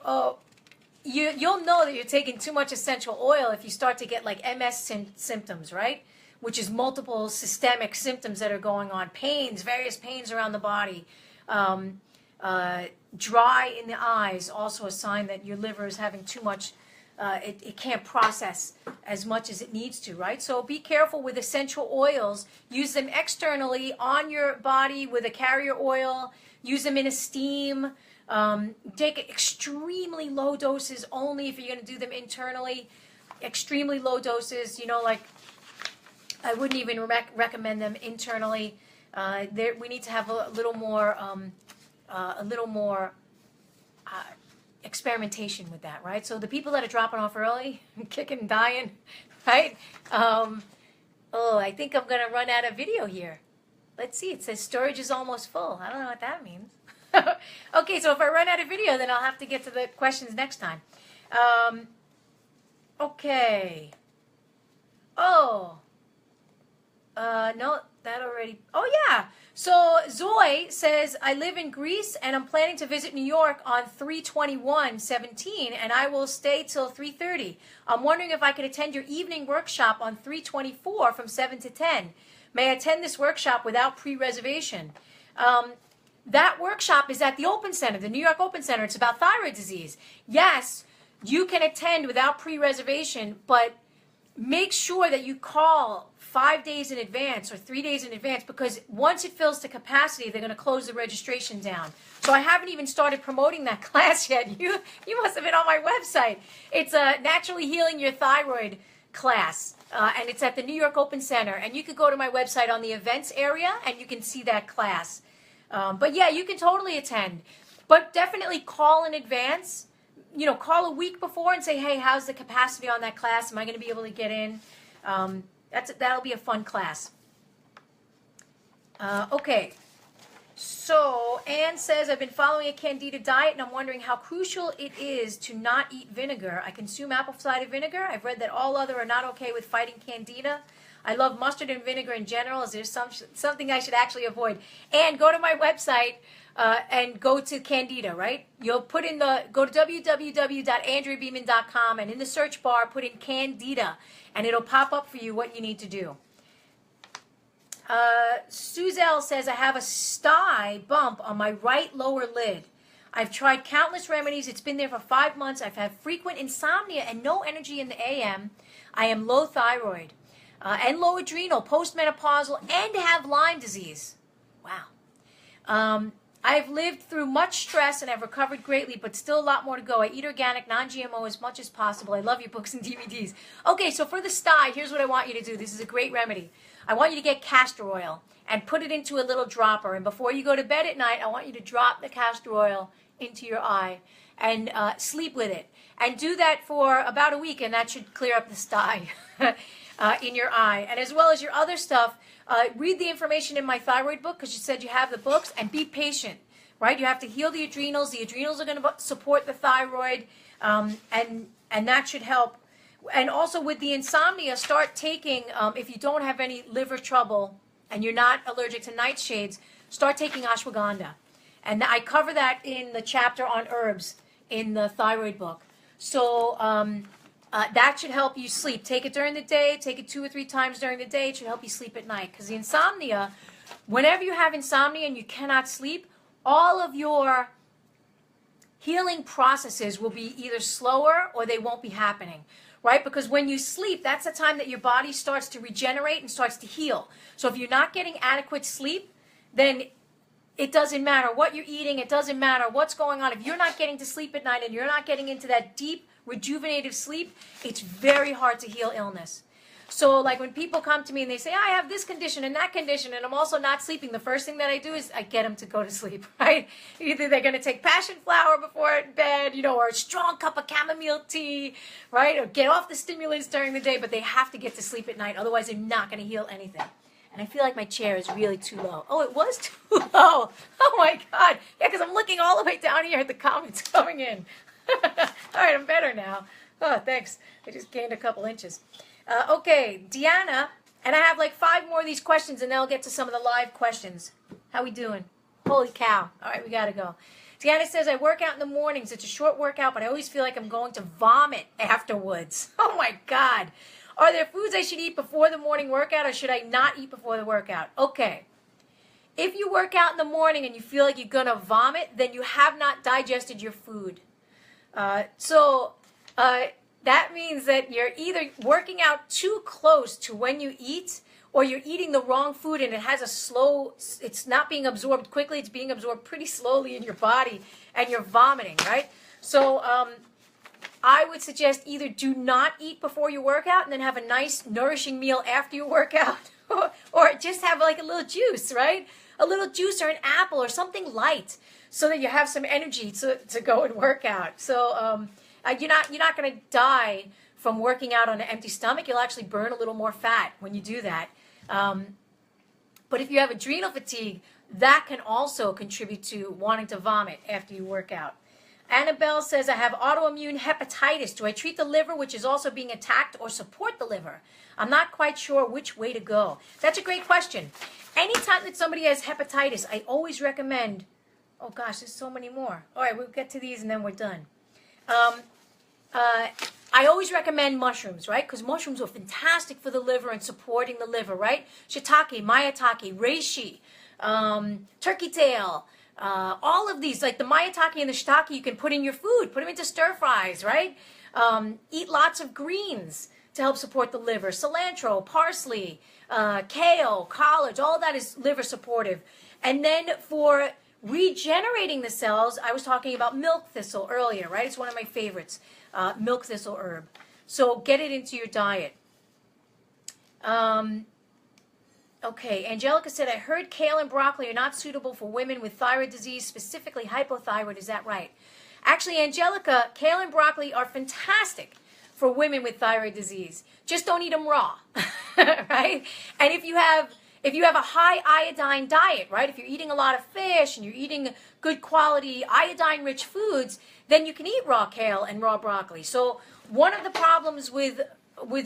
you'll know that you're taking too much essential oil if you start to get like MS symptoms, right? Which is multiple systemic symptoms that are going on. Pains, various pains around the body. Dry in the eyes, also a sign that your liver is having too much it can't process as much as it needs to, right? So be careful with essential oils. Use them externally on your body with a carrier oil. Use them in a steam. Take extremely low doses only if you're going to do them internally. Extremely low doses, like I wouldn't even recommend them internally. We need to have a little more experimentation with that, right? So the people that are dropping off early, kicking and dying, right? I think I'm going to run out of video here. Let's see. It says storage is almost full. I don't know what that means. Okay, so if I run out of video, then I'll have to get to the questions next time. Okay. No, that already. Oh, yeah. So Zoe says, I live in Greece and I'm planning to visit New York on 3/21/17 and I will stay till 3:30. I'm wondering if I could attend your evening workshop on 3/24 from 7 to 10. May I attend this workshop without pre-reservation? That workshop is at the Open Center, the New York Open Center. It's about thyroid disease. Yes, you can attend without pre-reservation, but make sure that you call 5 days in advance or 3 days in advance, because once it fills to capacity, they're going to close the registration down. So I haven't even started promoting that class yet. You must have been on my website. It's a Naturally Healing Your Thyroid class, and it's at the New York Open Center. And you could go to my website on the events area, and you can see that class. But yeah, you can totally attend. But definitely call in advance. Call a week before and say, hey, how's the capacity on that class? Am I going to be able to get in? That'll be a fun class. Okay. So Anne says, I've been following a Candida diet and I'm wondering how crucial it is to not eat vinegar. I consume apple cider vinegar. I've read that all other are not okay with fighting Candida. I love mustard and vinegar in general. Is there something I should actually avoid? And go to my website and go to Candida, right? You'll go to www.andreabeeman.com and in the search bar, put in Candida and it'll pop up for you what you need to do. Suzelle says, I have a sty bump on my right lower lid. I've tried countless remedies. It's been there for 5 months. I've had frequent insomnia and no energy in the AM. I am low thyroid. And low adrenal, postmenopausal, and have Lyme disease. Wow. I've lived through much stress and have recovered greatly, but still a lot more to go. I eat organic, non-GMO as much as possible. I love your books and DVDs. Okay, so for the sty, here's what I want you to do. This is a great remedy. I want you to get castor oil and put it into a little dropper. And before you go to bed at night, I want you to drop the castor oil into your eye and sleep with it. And do that for about a week, and that should clear up the sty. In your eye. And as well as your other stuff, read the information in my thyroid book, because you said you have the books, and be patient, right? You have to heal the adrenals. The adrenals are going to support the thyroid, and that should help. And also with the insomnia, start taking, if you don't have any liver trouble and you're not allergic to nightshades, start taking ashwagandha. And I cover that in the chapter on herbs in the thyroid book. So that should help you sleep. Take it during the day. Take it 2 or 3 times during the day. It should help you sleep at night. Because the insomnia, whenever you have insomnia and you cannot sleep, all of your healing processes will be either slower or they won't be happening, right? Because when you sleep, that's the time that your body starts to regenerate and starts to heal. So if you're not getting adequate sleep, then it doesn't matter what you're eating. It doesn't matter what's going on. If you're not getting to sleep at night and you're not getting into that deep rejuvenative sleep, it's very hard to heal illness. So like when people come to me and they say, I have this condition and that condition and I'm also not sleeping, the first thing that I do is I get them to go to sleep, right? Either they're going to take passion flower before bed, or a strong cup of chamomile tea, right? Or get off the stimulants during the day, but they have to get to sleep at night. Otherwise, they're not going to heal anything. And I feel like my chair is really too low. Oh, it was too low. Oh my God. Yeah, because I'm looking all the way down here at the comments coming in. All right, I'm better now. Oh, thanks. I just gained a couple inches. Okay, Deanna, and I have like 5 more of these questions, and then I'll get to some of the live questions. How we doing? Holy cow. All right, we got to go. Deanna says, I work out in the mornings. It's a short workout, but I always feel like I'm going to vomit afterwards. Oh, my God. Are there foods I should eat before the morning workout, or should I not eat before the workout? Okay. If you work out in the morning and you feel like you're going to vomit, then you have not digested your food. that means that you're either working out too close to when you eat, or you're eating the wrong food and it has a slow, it's not being absorbed quickly, it's being absorbed pretty slowly in your body, and you're vomiting, right? So I would suggest either do not eat before you work out and then have a nice nourishing meal after you work out, or just have like a little juice, right? A little juice or an apple or something light so that you have some energy to go and work out. So you're not going to die from working out on an empty stomach. You'll actually burn a little more fat when you do that. But if you have adrenal fatigue, that can also contribute to wanting to vomit after you work out. Annabelle says, I have autoimmune hepatitis. Do I treat the liver, which is also being attacked, or support the liver? I'm not quite sure which way to go. That's a great question. Anytime that somebody has hepatitis, I always recommend, oh gosh, there's so many more. All right, we'll get to these and then we're done. I always recommend mushrooms, right? Because mushrooms are fantastic for the liver and supporting the liver, right? Shiitake, maitake, reishi, turkey tail, all of these, like the maitake and the shiitake, you can put in your food, put them into stir fries, right? Eat lots of greens to help support the liver. Cilantro, parsley, kale, collards, all that is liver supportive. And then for regenerating the cells, I was talking about milk thistle earlier, right? It's one of my favorites, milk thistle herb. So get it into your diet. Okay, Angelica said, I heard kale and broccoli are not suitable for women with thyroid disease, specifically hypothyroid. Is that right? Actually, Angelica, kale and broccoli are fantastic for women with thyroid disease. Just don't eat them raw, right? And if you have a high iodine diet, right? If you're eating a lot of fish and you're eating good quality iodine-rich foods, then you can eat raw kale and raw broccoli. So one of the problems with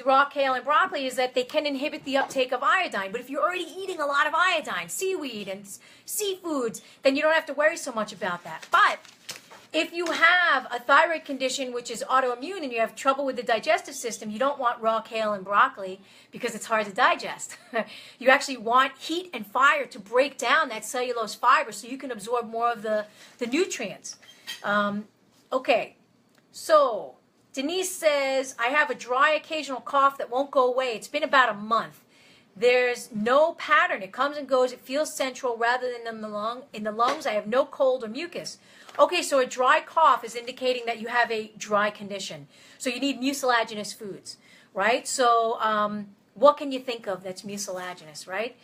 raw kale and broccoli is that they can inhibit the uptake of iodine. But if you're already eating a lot of iodine, seaweed and seafoods, then you don't have to worry so much about that. But if you have a thyroid condition which is autoimmune and you have trouble with the digestive system, you don't want raw kale and broccoli because it's hard to digest. You actually want heat and fire to break down that cellulose fiber so you can absorb more of the nutrients. Okay, so Denise says, I have a dry occasional cough that won't go away. It's been about a month. There's no pattern. It comes and goes. It feels central rather than in the lungs. I have no cold or mucus. Okay, so a dry cough is indicating that you have a dry condition. So you need mucilaginous foods, right? So what can you think of that's mucilaginous, right?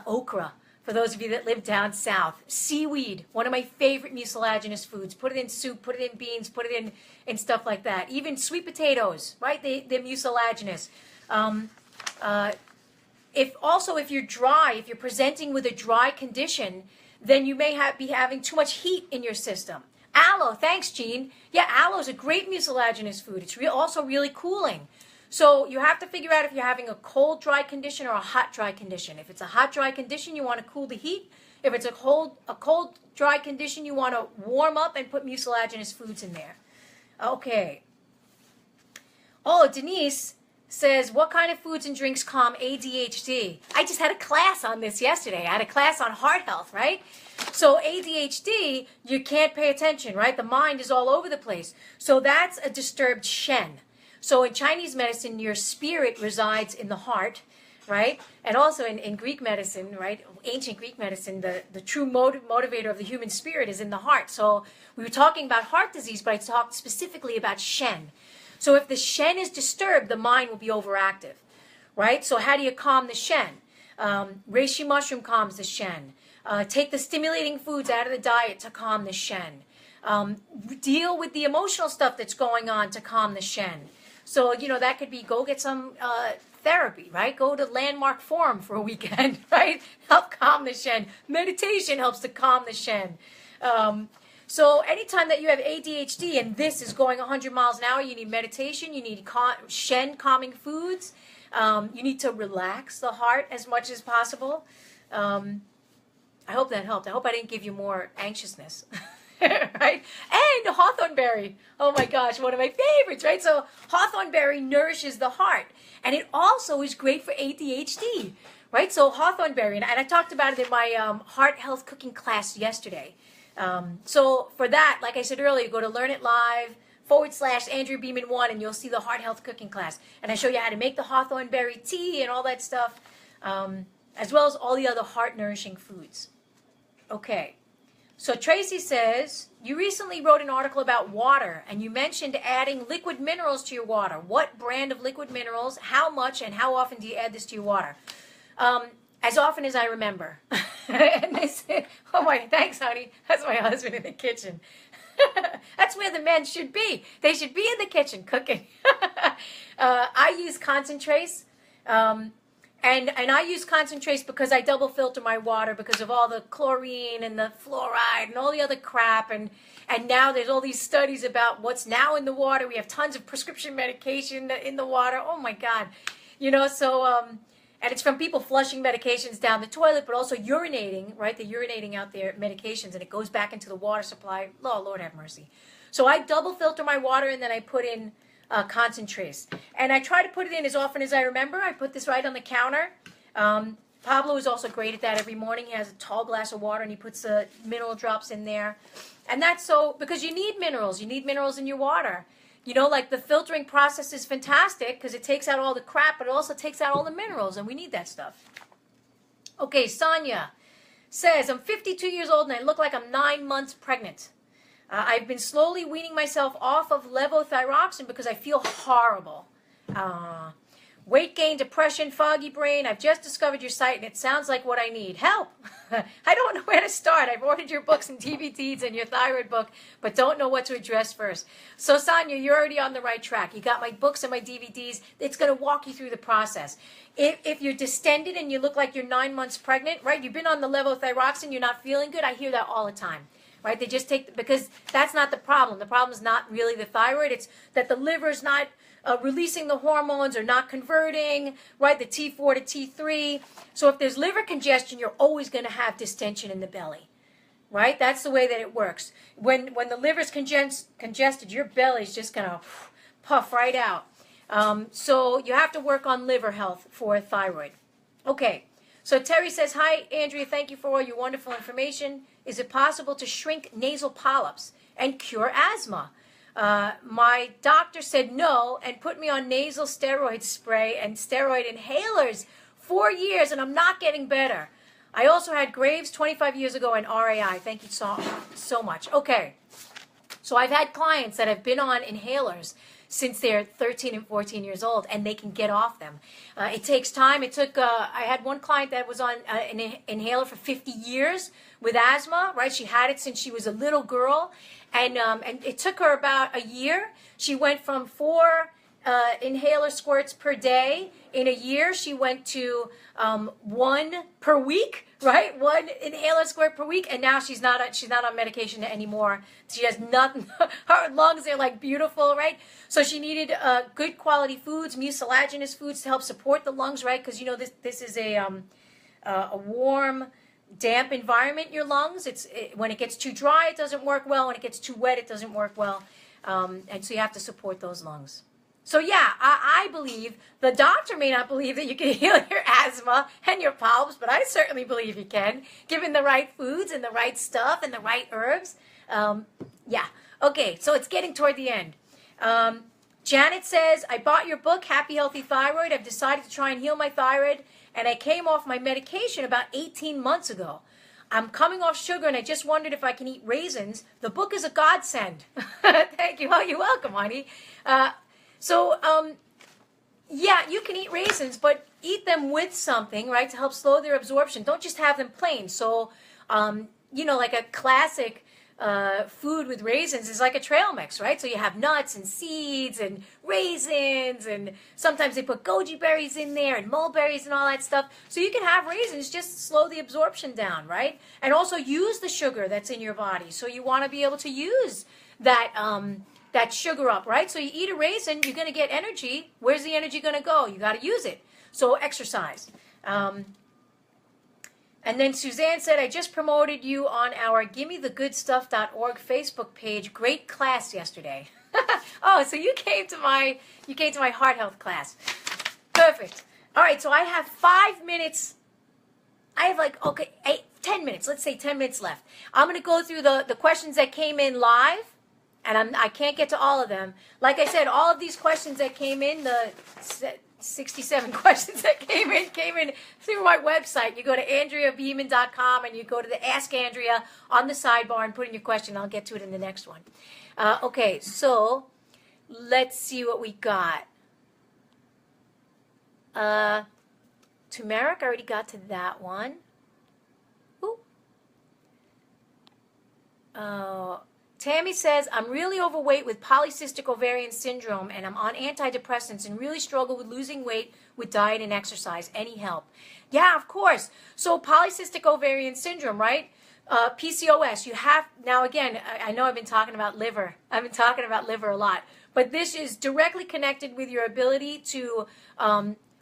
Okra, for those of you that live down south. Seaweed, one of my favorite mucilaginous foods. Put it in soup, put it in beans, put it in stuff like that. Even sweet potatoes, right? They're mucilaginous. If you're dry, if you're presenting with a dry condition, then you may be having too much heat in your system. Aloe, thanks, Jean. Yeah, aloe is a great mucilaginous food. It's also really cooling. So you have to figure out if you're having a cold, dry condition or a hot, dry condition. If it's a hot, dry condition, you want to cool the heat. If it's a cold, dry condition, you want to warm up and put mucilaginous foods in there. Okay. Oh, Denise says, what kind of foods and drinks calm ADHD? I just had a class on this yesterday. I had a class on heart health, right? So ADHD, you can't pay attention, right? The mind is all over the place. So that's a disturbed Shen. So in Chinese medicine, your spirit resides in the heart, right? And also in Greek medicine, right? Ancient Greek medicine, the true motivator of the human spirit is in the heart. So we were talking about heart disease, but I talked specifically about Shen. So if the Shen is disturbed, the mind will be overactive, right? So how do you calm the Shen? Reishi mushroom calms the Shen. Take the stimulating foods out of the diet to calm the Shen. Deal with the emotional stuff that's going on to calm the Shen. So, that could be go get some therapy, right? Go to Landmark Forum for a weekend, right? Help calm the Shen. Meditation helps to calm the Shen. So anytime that you have ADHD and this is going 100 miles an hour, you need meditation, you need Shen calming foods, you need to relax the heart as much as possible. I hope that helped. I hope I didn't give you more anxiousness. Right? And hawthorn berry. Oh my gosh, one of my favorites, right? So hawthorn berry nourishes the heart. And it also is great for ADHD, right? So hawthorn berry, and I talked about it in my heart health cooking class yesterday. So for that, like I said earlier, go to Learn It Live, youtube.com/Andrea Beeman 1, and you'll see the heart health cooking class. And I show you how to make the hawthorn berry tea and all that stuff, as well as all the other heart nourishing foods. Okay. So Tracy says, you recently wrote an article about water, and you mentioned adding liquid minerals to your water. What brand of liquid minerals, how much, and how often do you add this to your water? As often as I remember. And they said, oh my, thanks honey, that's my husband in the kitchen. That's where the men should be. They should be in the kitchen cooking. I use concentrates. And I use concentrates because I double filter my water because of all the chlorine and the fluoride and all the other crap. And now there's all these studies about what's now in the water. We have tons of prescription medication in the water. Oh my God. You know, so, and it's from people flushing medications down the toilet, but also urinating, right? They're urinating out their medications and it goes back into the water supply. Oh, Lord have mercy. So I double filter my water and then I put in concentrates. And I try to put it in as often as I remember. I put this right on the counter. Pablo is also great at that every morning. He has a tall glass of water and he puts mineral drops in there. And that's so, because you need minerals. You need minerals in your water. You know, like the filtering process is fantastic because it takes out all the crap, but it also takes out all the minerals, and we need that stuff. Okay, Sonia says, I'm 52 years old and I look like I'm 9 months pregnant. I've been slowly weaning myself off of levothyroxine because I feel horrible. Weight gain, depression, foggy brain. I've just discovered your site and it sounds like what I need. Help! I don't know where to start. I've ordered your books and DVDs and your thyroid book, but don't know what to address first. So Sonia, you're already on the right track. You got my books and my DVDs. It's going to walk you through the process. If you're distended and you look like you're 9 months pregnant, right? You've been on the levothyroxine, you're not feeling good. I hear that all the time. Right? They just take, because that's not the problem. The problem is not really the thyroid. It's that the liver's not releasing the hormones or not converting, right? The T4 to T3. So if there's liver congestion, you're always going to have distension in the belly, right? That's the way that it works. When the liver's congested, your belly's just going to puff right out. So you have to work on liver health for thyroid. Okay. So Terry says, hi, Andrea, thank you for all your wonderful information. Is it possible to shrink nasal polyps and cure asthma? My doctor said no and put me on nasal steroid spray and steroid inhalers 4 years, and I'm not getting better. I also had Graves 25 years ago and RAI. Thank you so much. Okay, so I've had clients that have been on inhalers since they're 13 and 14 years old, and they can get off them. It takes time. It took, I had one client that was on an inhaler for 50 years with asthma, right? She had it since she was a little girl, and it took her about a year. She went from 4 inhaler squirts per day. In a year, she went to 1 per week, right? 1 inhaler squirt per week, and now she's not on medication anymore. She has nothing. Her lungs are like beautiful, right? So she needed good quality foods, mucilaginous foods to help support the lungs, right? Because you know this is a warm, damp environment. Your lungs. When it gets too dry, it doesn't work well. When it gets too wet, it doesn't work well. And so you have to support those lungs. So yeah, I believe, the doctor may not believe that you can heal your asthma and your polyps, but I certainly believe you can, given the right foods and the right stuff and the right herbs. Yeah, okay, so it's getting toward the end. Janet says, I bought your book, Happy Healthy Thyroid. I've decided to try and heal my thyroid, and I came off my medication about 18 months ago. I'm coming off sugar, and I just wondered if I can eat raisins. The book is a godsend. Thank you. Oh, you're welcome, honey. Yeah, you can eat raisins, but eat them with something, right, to help slow their absorption. Don't just have them plain. So, you know, like a classic food with raisins is like a trail mix, right? So you have nuts and seeds and raisins, and sometimes they put goji berries in there and mulberries and all that stuff. So you can have raisins, just slow the absorption down, right? And also use the sugar that's in your body. So you want to be able to use that that sugar up, right? So you eat a raisin, you're going to get energy. Where's the energy going to go? You got to use it. So exercise. And then Suzanne said, I just promoted you on our GimmeTheGoodStuff.org Facebook page. Great class yesterday. Oh, so you came to my heart health class. Perfect. All right, so I have 5 minutes. I have 10 minutes. Let's say 10 minutes left. I'm going to go through the questions that came in live. and I can't get to all of them. Like I said, all of these questions that came in, the 67 questions that came in through my website. You go to AndreaBeeman.com and you go to the Ask Andrea on the sidebar and put in your question. I'll get to it in the next one. Okay, so let's see what we got. Turmeric, I already got to that one. Ooh. Tammy says, I'm really overweight with polycystic ovarian syndrome, and I'm on antidepressants and really struggle with losing weight with diet and exercise. Any help? Yeah, of course. So polycystic ovarian syndrome, right? PCOS, you have, now again, I know I've been talking about liver. I've been talking about liver a lot. But this is directly connected with your ability to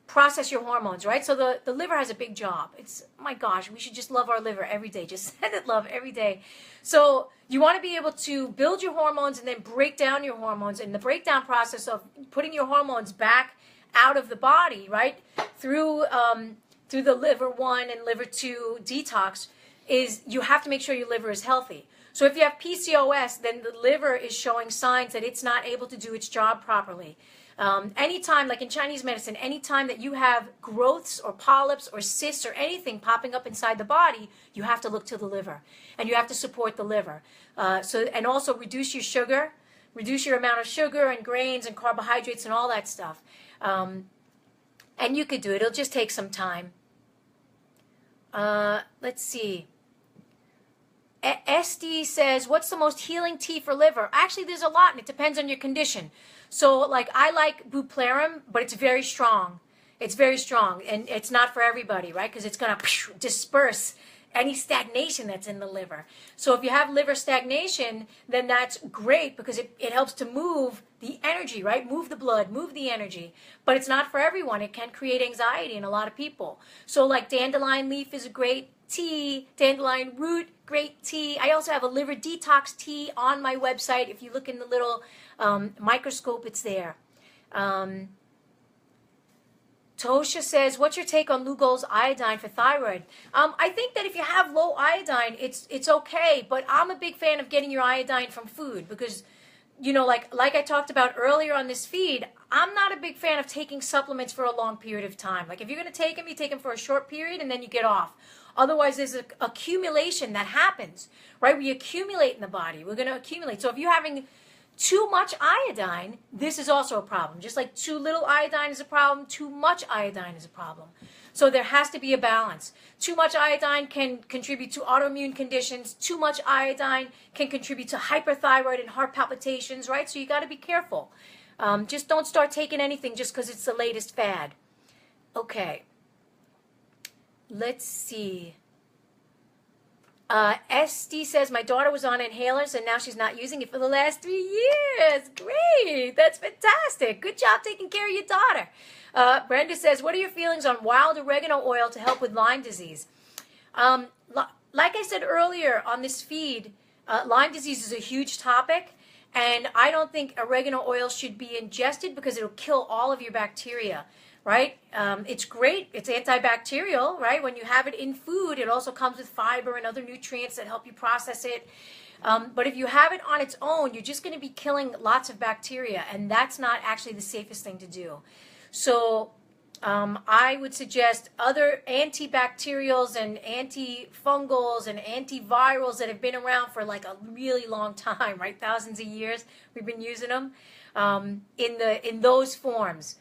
process your hormones, right? So the liver has a big job. It's, oh my gosh, we should just love our liver every day. Just send it love every day. So you want to be able to build your hormones and then break down your hormones. And the breakdown process of putting your hormones back out of the body, right, through the liver 1 and liver 2 detox, is you have to make sure your liver is healthy. So if you have PCOS, then the liver is showing signs that it's not able to do its job properly. Anytime, like in Chinese medicine, anytime that you have growths or polyps or cysts or anything popping up inside the body, you have to look to the liver, and you have to support the liver. And also reduce your sugar, reduce your amount of sugar and grains and carbohydrates and all that stuff. And you could do it. It'll just take some time. Let's see. SD says, what's the most healing tea for liver? Actually, there's a lot, and it depends on your condition. So, like, I like bupleurum, but it's very strong. It's very strong, and it's not for everybody, right? Because it's going to disperse any stagnation that's in the liver. So if you have liver stagnation, then that's great because it helps to move the energy, right? Move the blood, move the energy. But it's not for everyone. It can create anxiety in a lot of people. So like dandelion leaf is a great tea, dandelion root, great tea. I also have a liver detox tea on my website. If you look in the little microscope, it's there. Tosha says, what's your take on Lugol's iodine for thyroid? I think that if you have low iodine, it's okay, but I'm a big fan of getting your iodine from food because, you know, like I talked about earlier on this feed, I'm not a big fan of taking supplements for a long period of time. Like if you're going to take them, you take them for a short period and then you get off. Otherwise, there's an accumulation that happens, right? We accumulate in the body. We're going to accumulate. So if you're having too much iodine, this is also a problem. Just like too little iodine is a problem, too much iodine is a problem. So there has to be a balance. Too much iodine can contribute to autoimmune conditions. Too much iodine can contribute to hyperthyroid and heart palpitations, right? So you got to be careful. Just don't start taking anything just because it's the latest fad. Okay. Let's see. SD says, my daughter was on inhalers and now she's not using it for the last 3 years. Great. That's fantastic. Good job taking care of your daughter. Brenda says, what are your feelings on wild oregano oil to help with Lyme disease? Like I said earlier on this feed, Lyme disease is a huge topic, and I don't think oregano oil should be ingested because it'll kill all of your bacteria. Right? It's great. It's antibacterial, right? When you have it in food, it also comes with fiber and other nutrients that help you process it. But if you have it on its own, you're just going to be killing lots of bacteria, and that's not actually the safest thing to do. So I would suggest other antibacterials and antifungals and antivirals that have been around for like a really long time, right? Thousands of years we've been using them in those forms.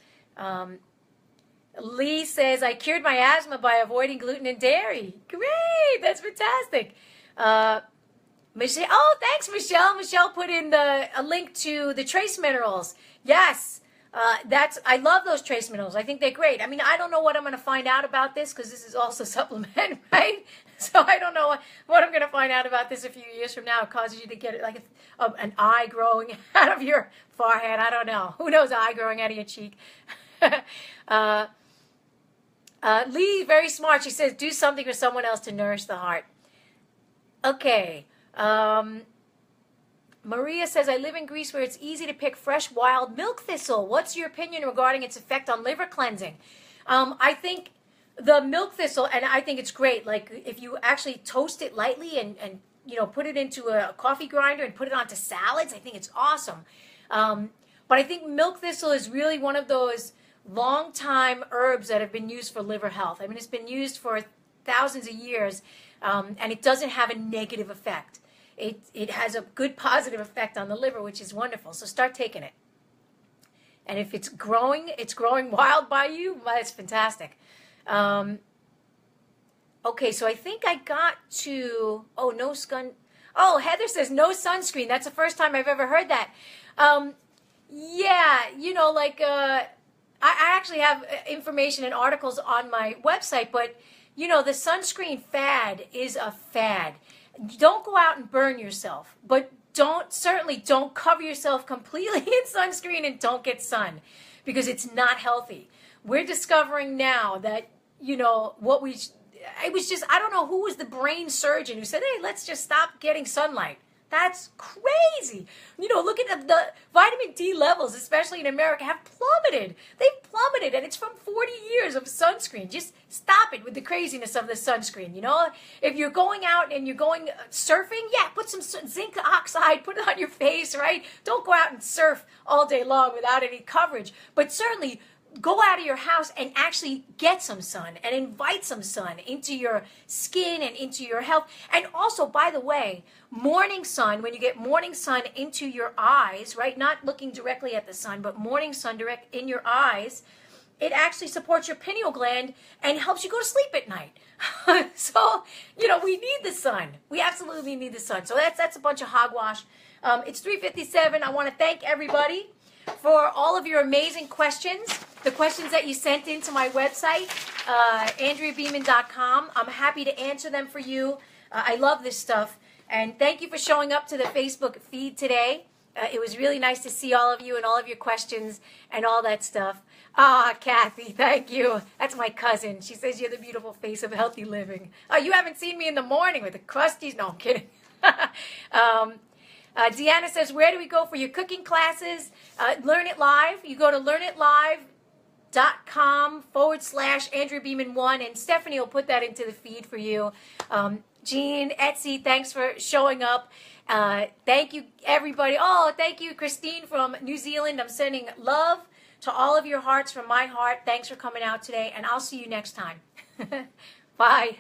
Lee says, I cured my asthma by avoiding gluten and dairy. Great. That's fantastic. Michelle, oh, thanks, Michelle. Michelle put in a link to the trace minerals. Yes. I love those trace minerals. I think they're great. I mean, I don't know what I'm going to find out about this because this is also supplement, right? So I don't know what I'm going to find out about this a few years from now. It causes you to get like an eye growing out of your forehead. I don't know. Who knows, eye growing out of your cheek? Lee, very smart. She says, do something for someone else to nourish the heart. Okay. Maria says, I live in Greece where it's easy to pick fresh wild milk thistle. What's your opinion regarding its effect on liver cleansing? I think the milk thistle, and I think it's great, like if you actually toast it lightly and put it into a coffee grinder and put it onto salads. I think it's awesome. But I think milk thistle is really one of those long-time herbs that have been used for liver health. I mean, it's been used for thousands of years, and it doesn't have a negative effect. It has a good positive effect on the liver, which is wonderful. So start taking it. And if it's growing wild by you, well, that's fantastic. Okay, so I think I got to, Heather says no sunscreen. That's the first time I've ever heard that. Yeah, I actually have information and articles on my website, but, the sunscreen fad is a fad. Don't go out and burn yourself, but certainly don't cover yourself completely in sunscreen and don't get sun, because it's not healthy. We're discovering now that, I don't know who was the brain surgeon who said, hey, let's just stop getting sunlight. That's crazy. Look at the vitamin D levels, especially in America, have plummeted. They've plummeted, and it's from 40 years of sunscreen. Just stop it with the craziness of the sunscreen. If you're going out and you're going surfing, yeah, put some zinc oxide, put it on your face, right? Don't go out and surf all day long without any coverage. But certainly, go out of your house and actually get some sun and invite some sun into your skin and into your health. And also, by the way, morning sun, when you get morning sun into your eyes, right? Not looking directly at the sun, but morning sun direct in your eyes, it actually supports your pineal gland and helps you go to sleep at night. So, we need the sun. We absolutely need the sun. So that's a bunch of hogwash. It's 3:57. I want to thank everybody for all of your amazing questions, the questions that you sent into my website, AndreaBeeman.com. I'm happy to answer them for you. I love this stuff. And thank you for showing up to the Facebook feed today. It was really nice to see all of you and all of your questions and all that stuff. Kathy, thank you. That's my cousin. She says you're the beautiful face of healthy living. Oh, you haven't seen me in the morning with the crusties? No, I'm kidding. Deanna says, where do we go for your cooking classes? Learn It Live. You go to learnitlive.com/AndreaBeeman1, and Stephanie will put that into the feed for you. Jean, Etsy, thanks for showing up. Thank you, everybody. Oh, thank you, Christine from New Zealand. I'm sending love to all of your hearts from my heart. Thanks for coming out today, and I'll see you next time. Bye.